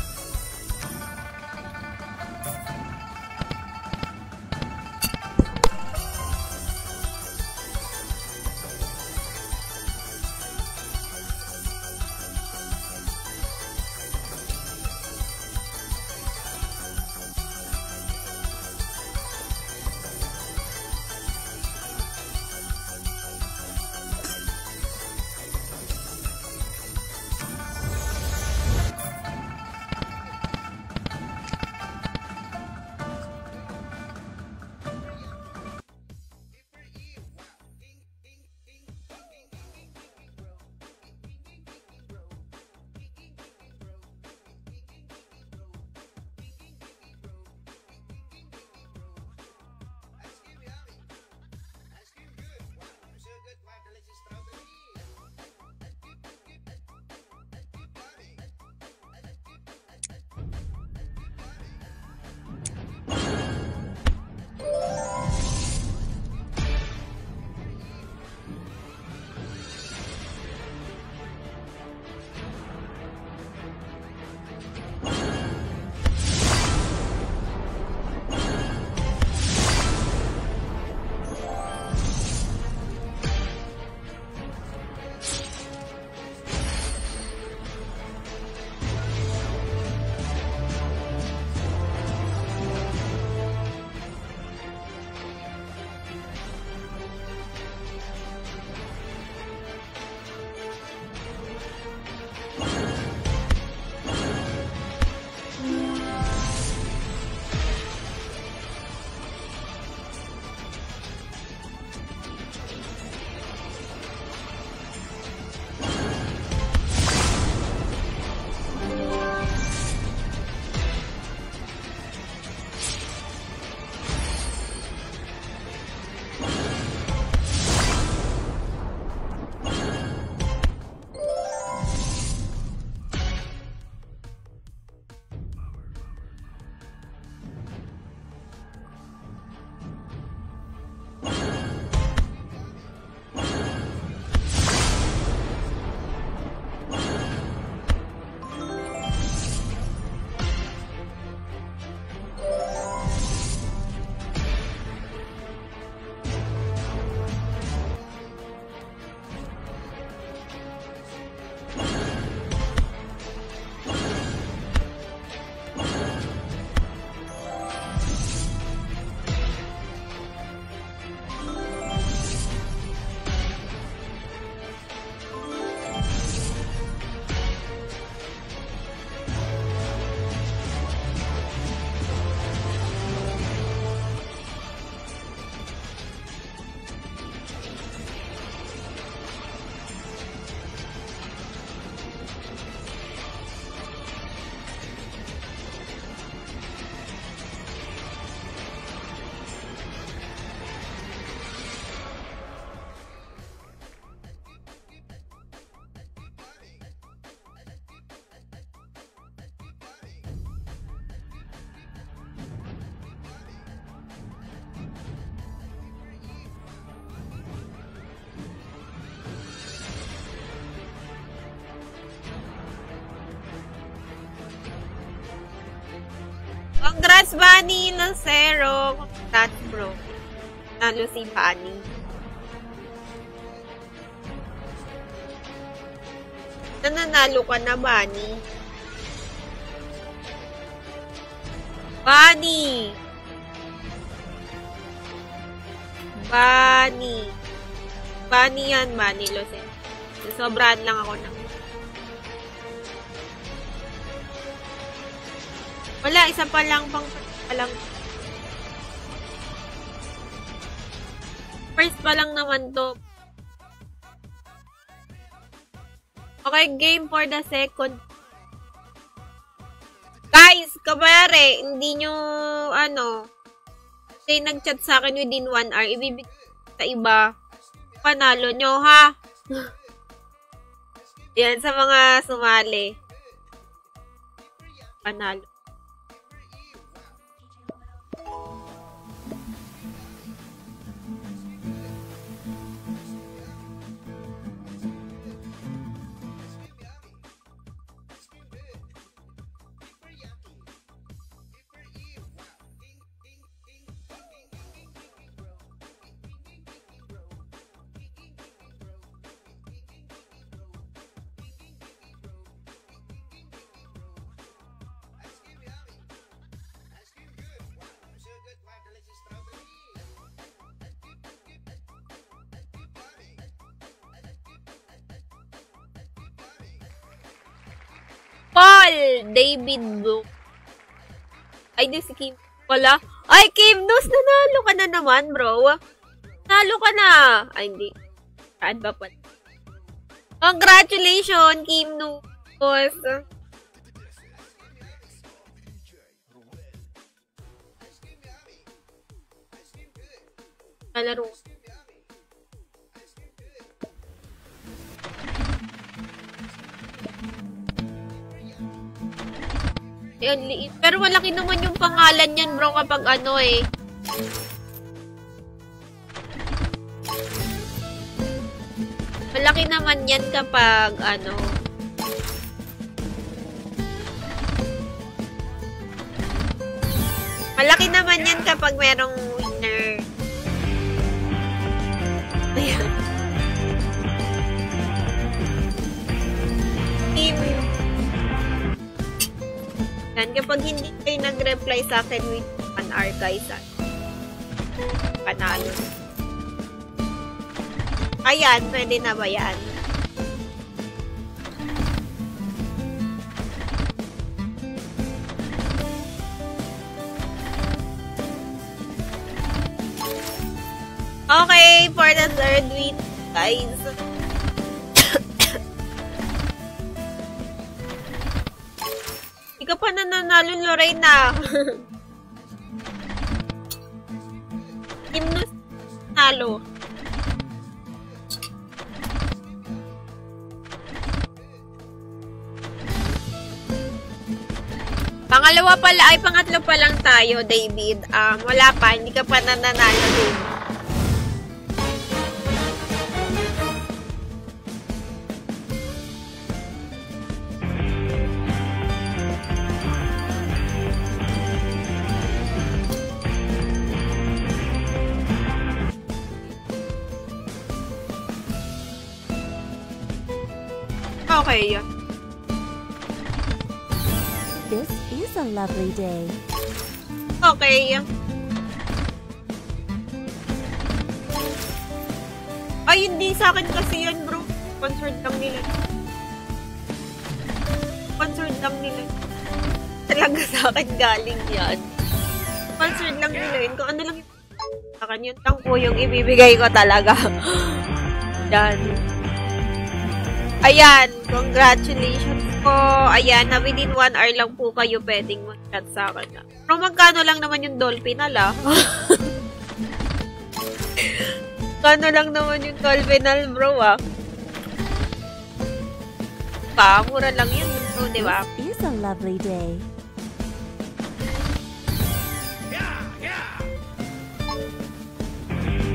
Miss Bunny Lucero. Congrats, bro. Nalo si Bunny. Nananalo ka na, Bunny. Bunny! Bunny. Bunny yan, Bunny Lucero. Sobrahan lang ako ng... Wala, isa pa lang pang pa lang. First pa lang naman to. Okay, game for the second. Guys, kabare, hindi nyo, kasi nag-chat sa akin within 1 hour, ibibigay sa iba. Panalo nyo, ha? Yan, sa mga sumali. Panalo. Paul David Book. Ay, di si Kim pala. Ay, Kim News, nanalo ka na naman, bro. Nalo ka na. Ay, hindi. Saan ba pa? Congratulations, Kim News. Kalaro. Yan, liit. Pero malaki naman yung pangalan yan, bro, kapag malaki naman yan kapag, malaki naman yan kapag merong winner. Ayan. Yan, kapag hindi kayo nag-reply sa akin with 1 hour, guys, panalo. Ayan, pwede na ba yan? Okay, for the third week, guys. Ikaw pa nananalo, Lorena. Kim News, nalo. Pangalawa pala, ay pangatlo pa lang tayo, David. Wala pa, hindi ka pa nananalo din. Okay. This is a lovely day. Okay. Ay, hindi sa akin kasi yan, bro. Sponsored lang nila. Sponsored lang nila. Talaga sa akin galing yan. Sponsored lang nila yun. Kung ano lang yung sa akin, yun lang po yung ibibigay ko talaga. Yan. Ayan, congratulations po. Ayan, na within 1 hour lang po kayo pwedeng mag-chat sa akin. Pero magkano lang naman yung dolphinal, Magkano lang naman yung dolphinal, bro, Mura lang yun, bro, di ba? This is a lovely day.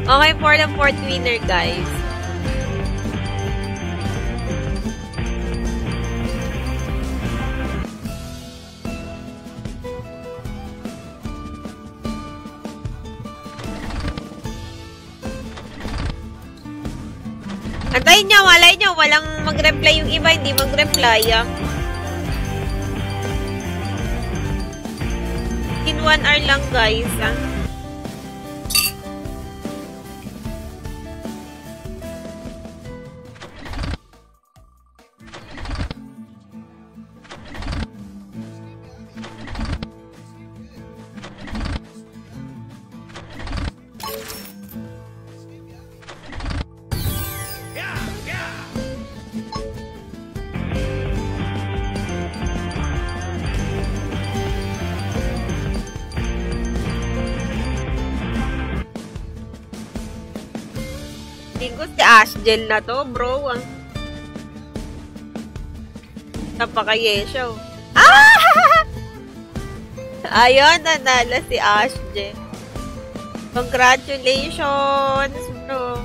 Okay, for the fourth winner, guys. Antayin nyo, malay nyo, walang mag-reply yung iba, hindi mag-reply. In 1 hour lang, guys. Tingko si Ashgel na to, bro. Napaka-yesyo. Ah! Ayun, nanalo si Ashgel. Congratulations, bro.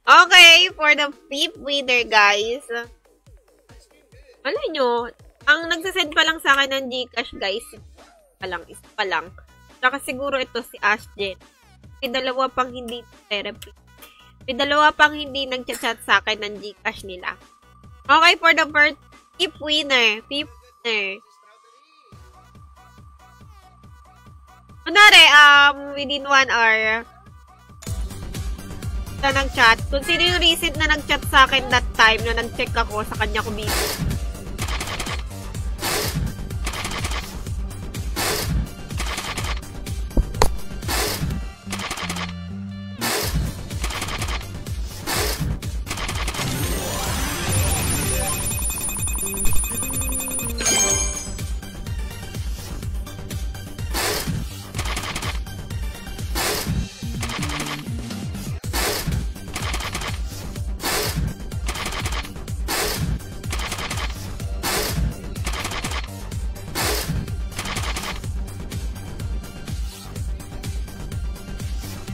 Okay, for the 5th winner, guys. Wala nyo. Ang nagsasend pa lang sa akin ng Gcash, guys. Isa pa lang. Saka siguro ito si Ashgen. May dalawa pang hindi therapy. May dalawa pang hindi nag-chat sa akin ng Gcash nila. Okay, for the 5th winner. 5th winner. Kunwari, within 1 hour, na nag-chat. Kung sino yung recent na nag-chat sa akin that time na nag-check ako sa kanya ko busy.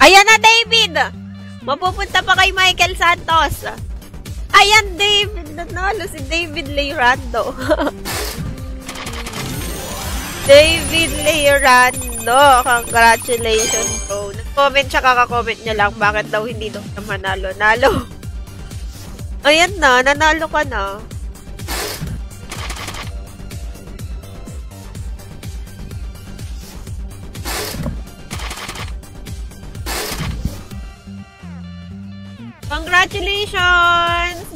Ayan na, David! Mapupunta pa kay Michael Santos. Ayan, David! Nanalo si David Leyrando. David Leyrando! Congratulations, bro. Nag-comment siya, kaka-comment niya lang bakit daw hindi daw na manalo. Nalo! Ayan na, nanalo ka na. Congratulations!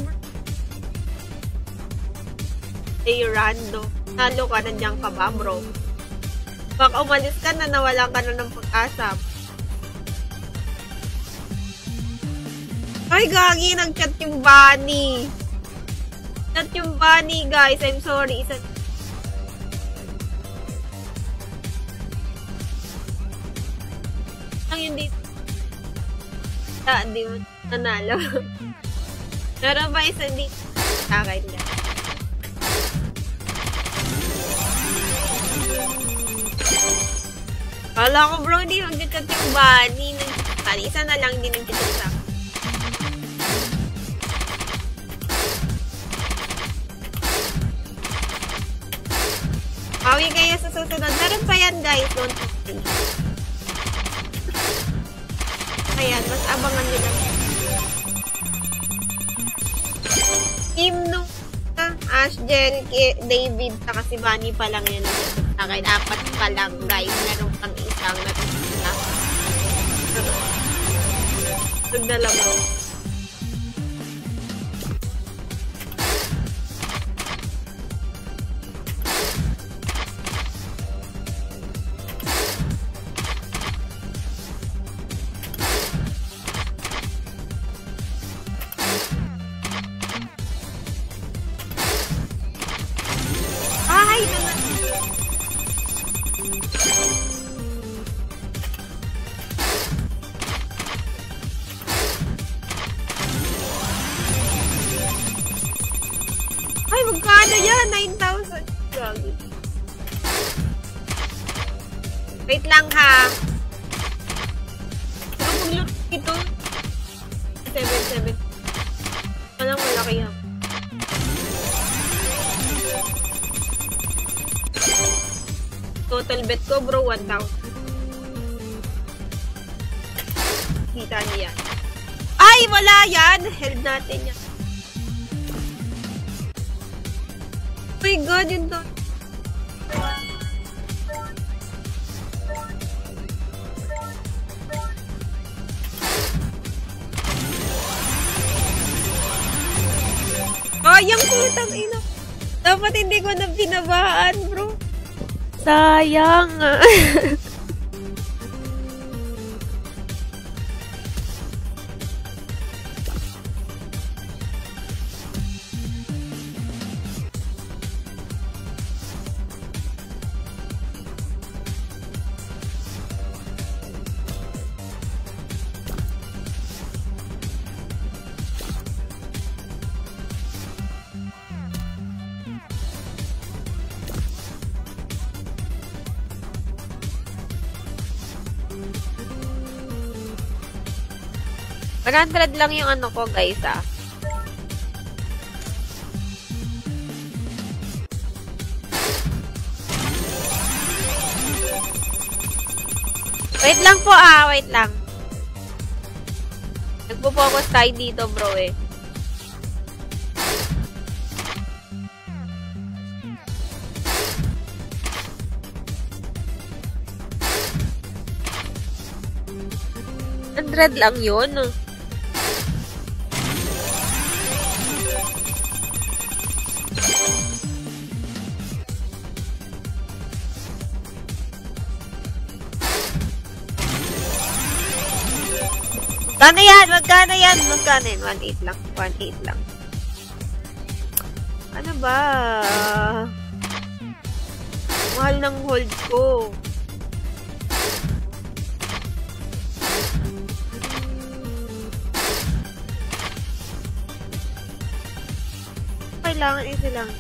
Leyrando. Nalo ka, nandiyan ka ba, bro? Baka umalis ka na, nawalan ka na ng pag-asa. Ay, gagi, nag-chat yung bunny. Chat yung bunny, guys. I'm sorry. Ang yun dito. Di mo nanalo. Pero ba isa dito sa akin na. Kala ko, bro, hindi mag-chat yung bunny. Isa na lang hindi nag-chat sa akin. Pawi kayo sa susunod. Meron pa yan, guys. Don't worry. Ayan, mas abangan nyo lang. Team nung Ashgel, David, saka si Bunny pa lang yan. Akin, 4 pa lang, guys. Meron pang isang natutula. Dalawa. Wait lang ha. Ano maglaro dito? 7-7. Walang malaki ha. Total bet ko bro, 1,000. Kita niya yan. Ay, wala yan! Held natin yan. Oh my god, yun to. Sayang ko, tangina. Dapat hindi ko na binabaan, bro. Sayang. $100 lang yung ano ko, guys, ah. Wait lang po, ah. Wait lang. Nagpo-focus tayo dito, bro, eh. $100 lang yun. Magkano yan? Magkano yan? Magkano yan? 1.8 lang. 1.8 lang. Ano ba? Mahal ng hold ko. Kailangan isa lang.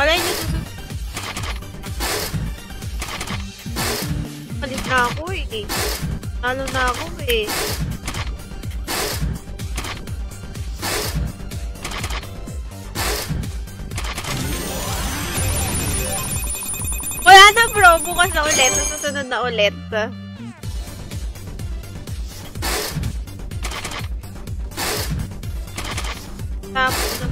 Kala niyo palit na ako eh. Talo na ako eh. Wala na bro, bukas na ulit. Susunod na ulit. Tapos na.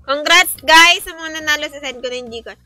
Congrats guys sa mga nanalo, sa send ko na yung Gcash.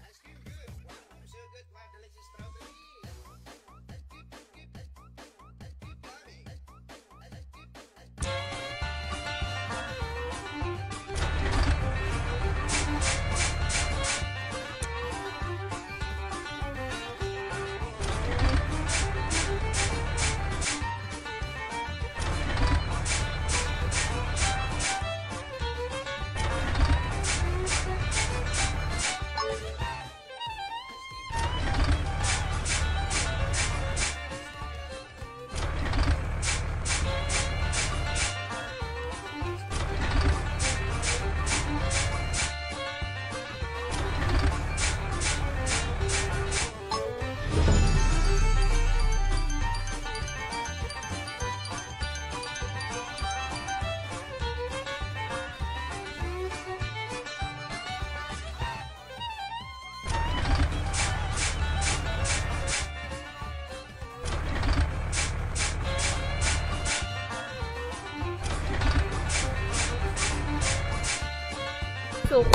So,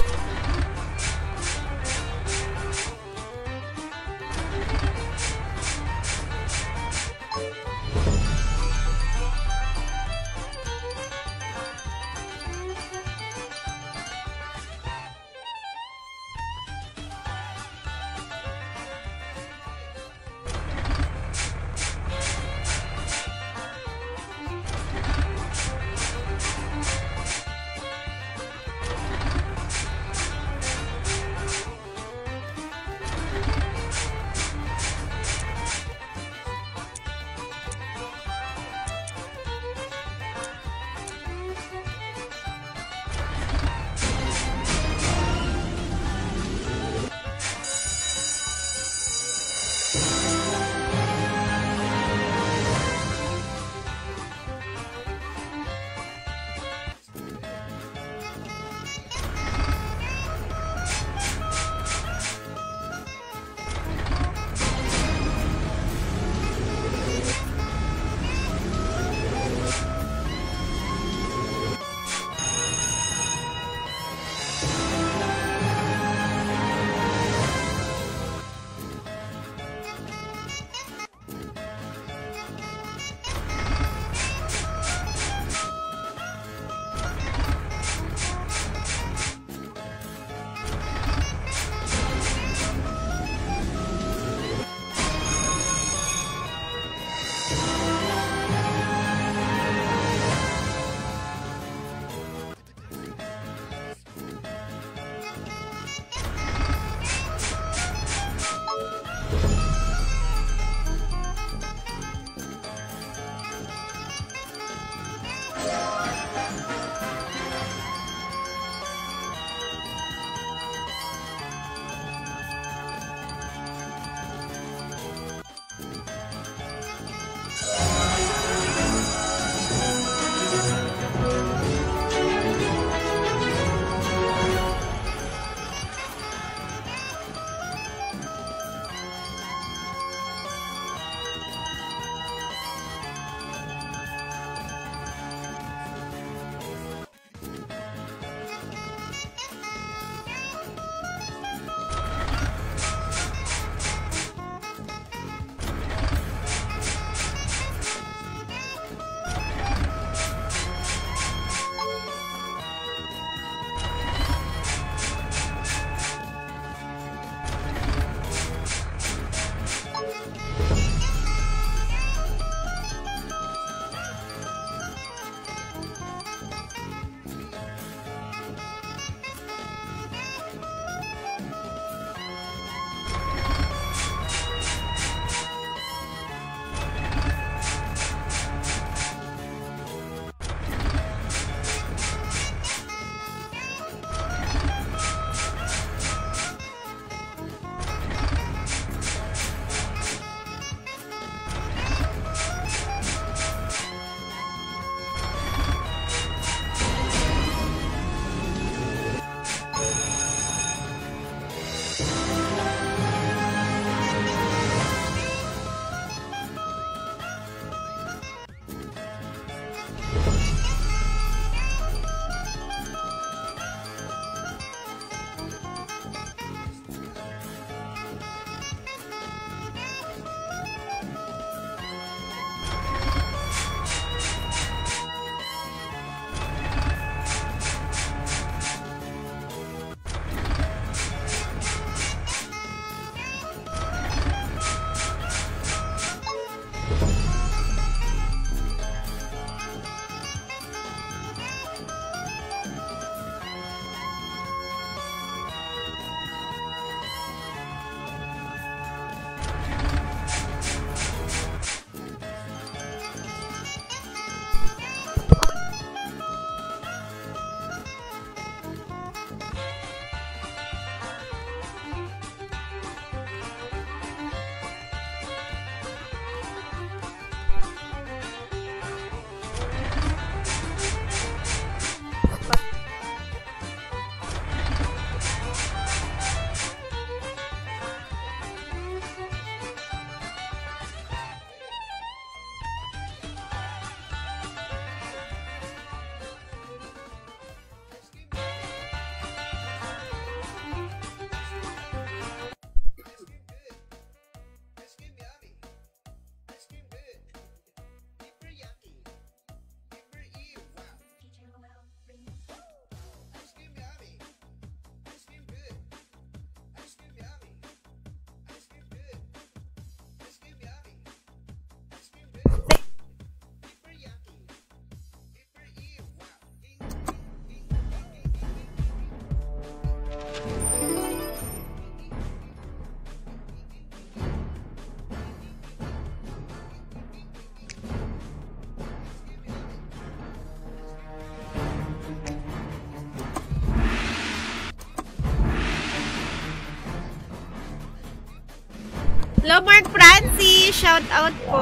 Hello, Mark Francis! Shout out po!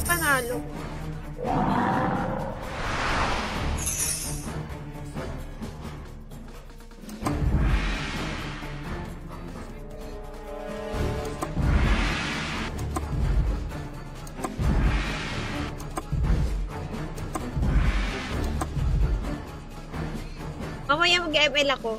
Panalo. Mamaya mag-ML ako.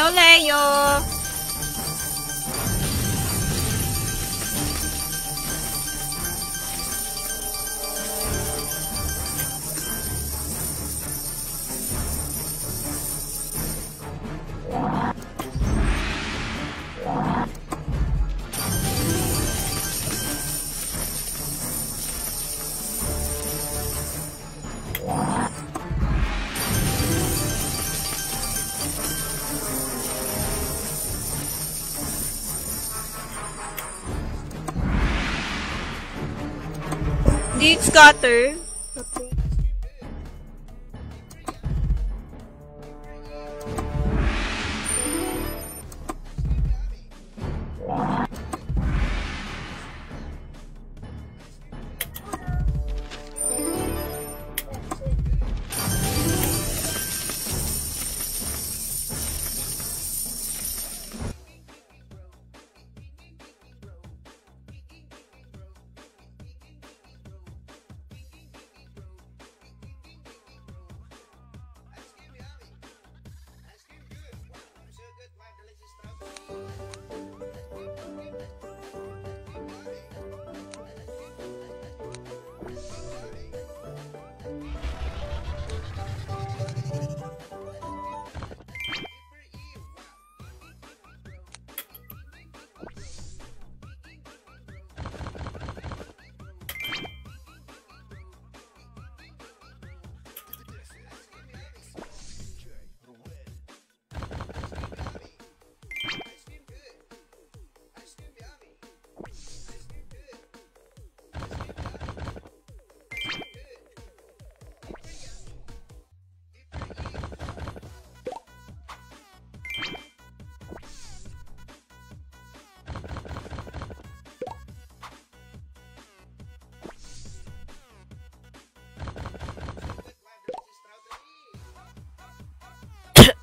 Hello, Leo! Did it scatter? Okay.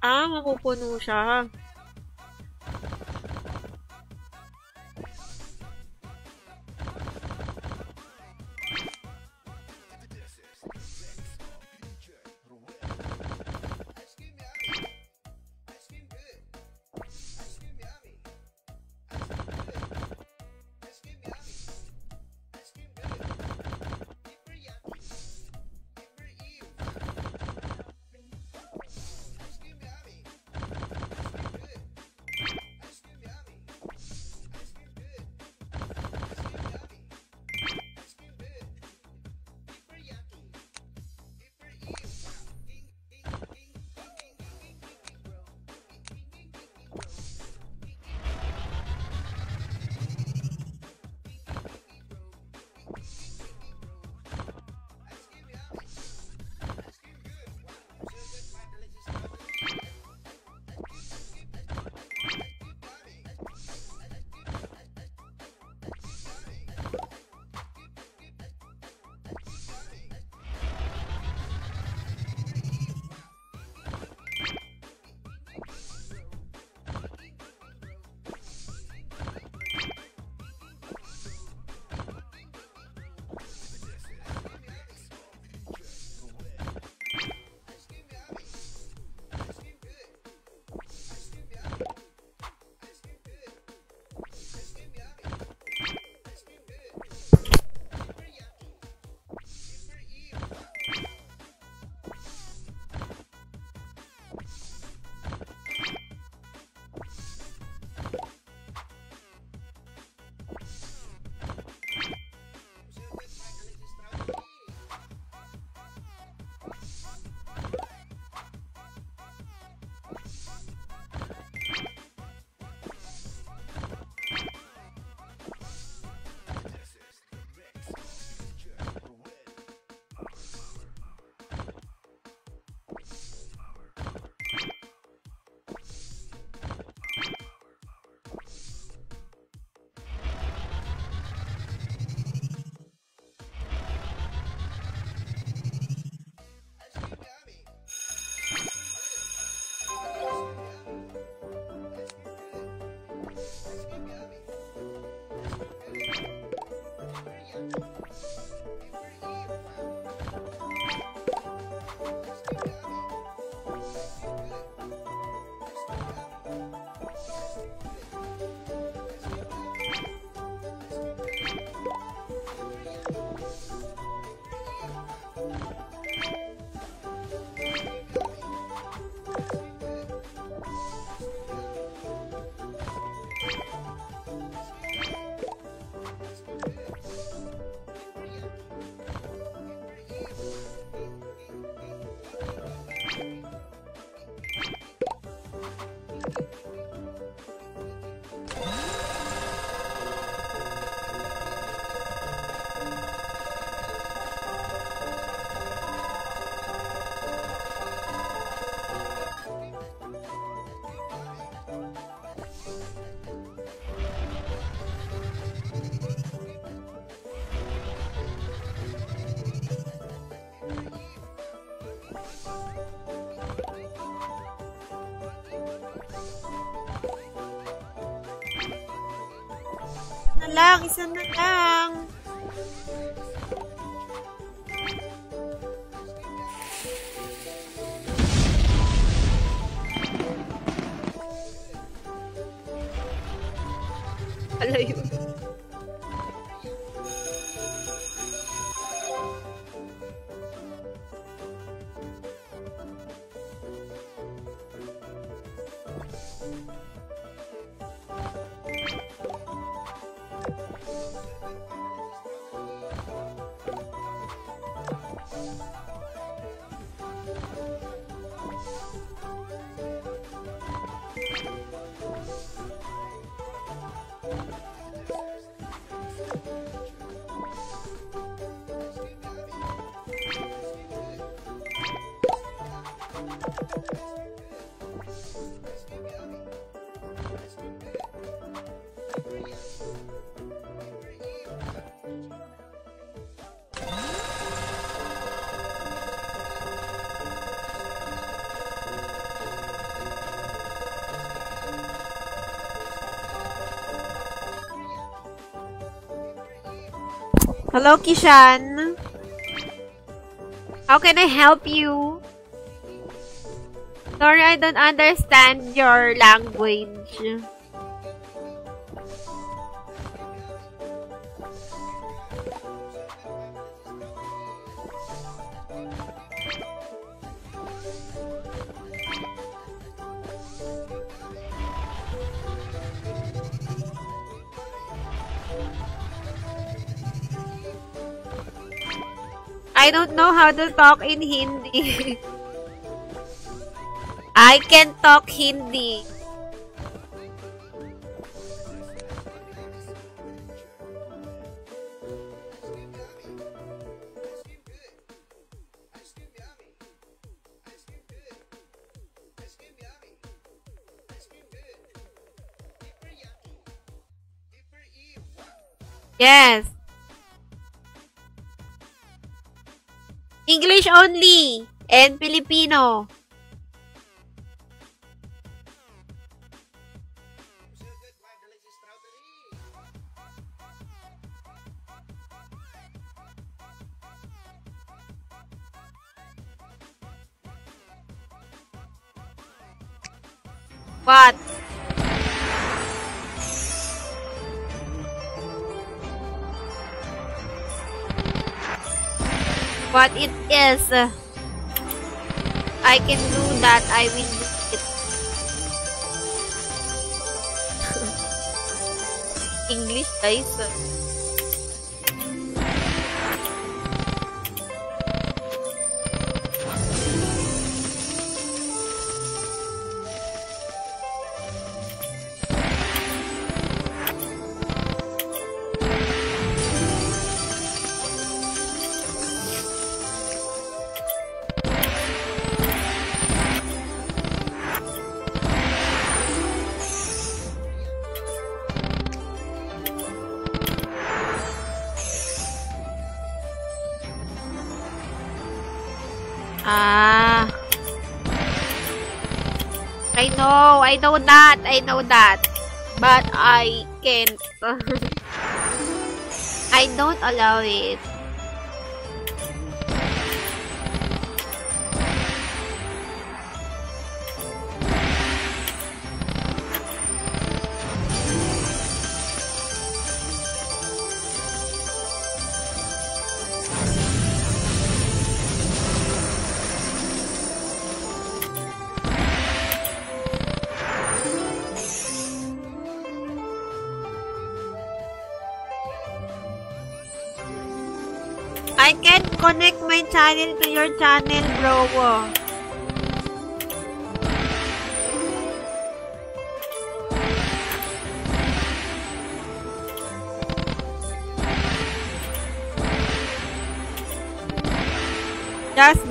Ah, mapupuno siya. lang, isa na lang. Ala yun. Hello, Kishan. How can I help you? Sorry, I don't understand your language. I don't know how to talk in Hindi. I can talk Hindi. Yes. English only and Filipino. What? What it is. I can do that. I will do it. English, guys. I know that, but I can't. I don't allow it. I can't connect my channel to your channel, bro. Just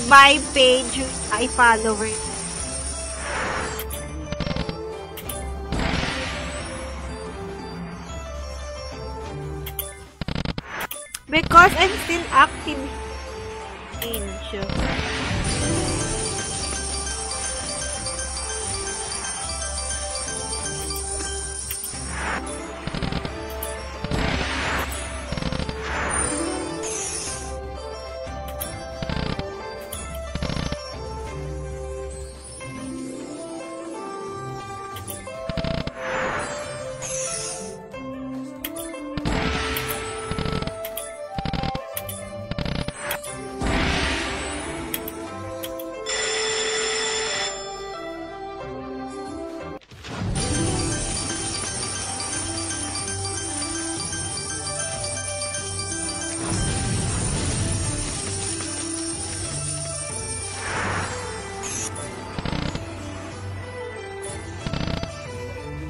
buy page I follow it. Because I'm still active in page.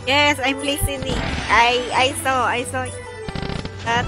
Yes, I'm listening. I saw that.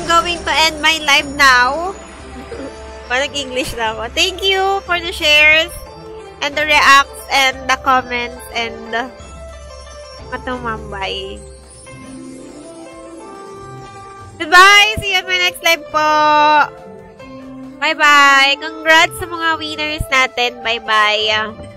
going to end my live now. Nag-English na ako. Thank you for the shares and the reacts and the comments and matumambay. Goodbye! See you on my next live po! Bye-bye! Congrats sa mga winners natin! Bye-bye!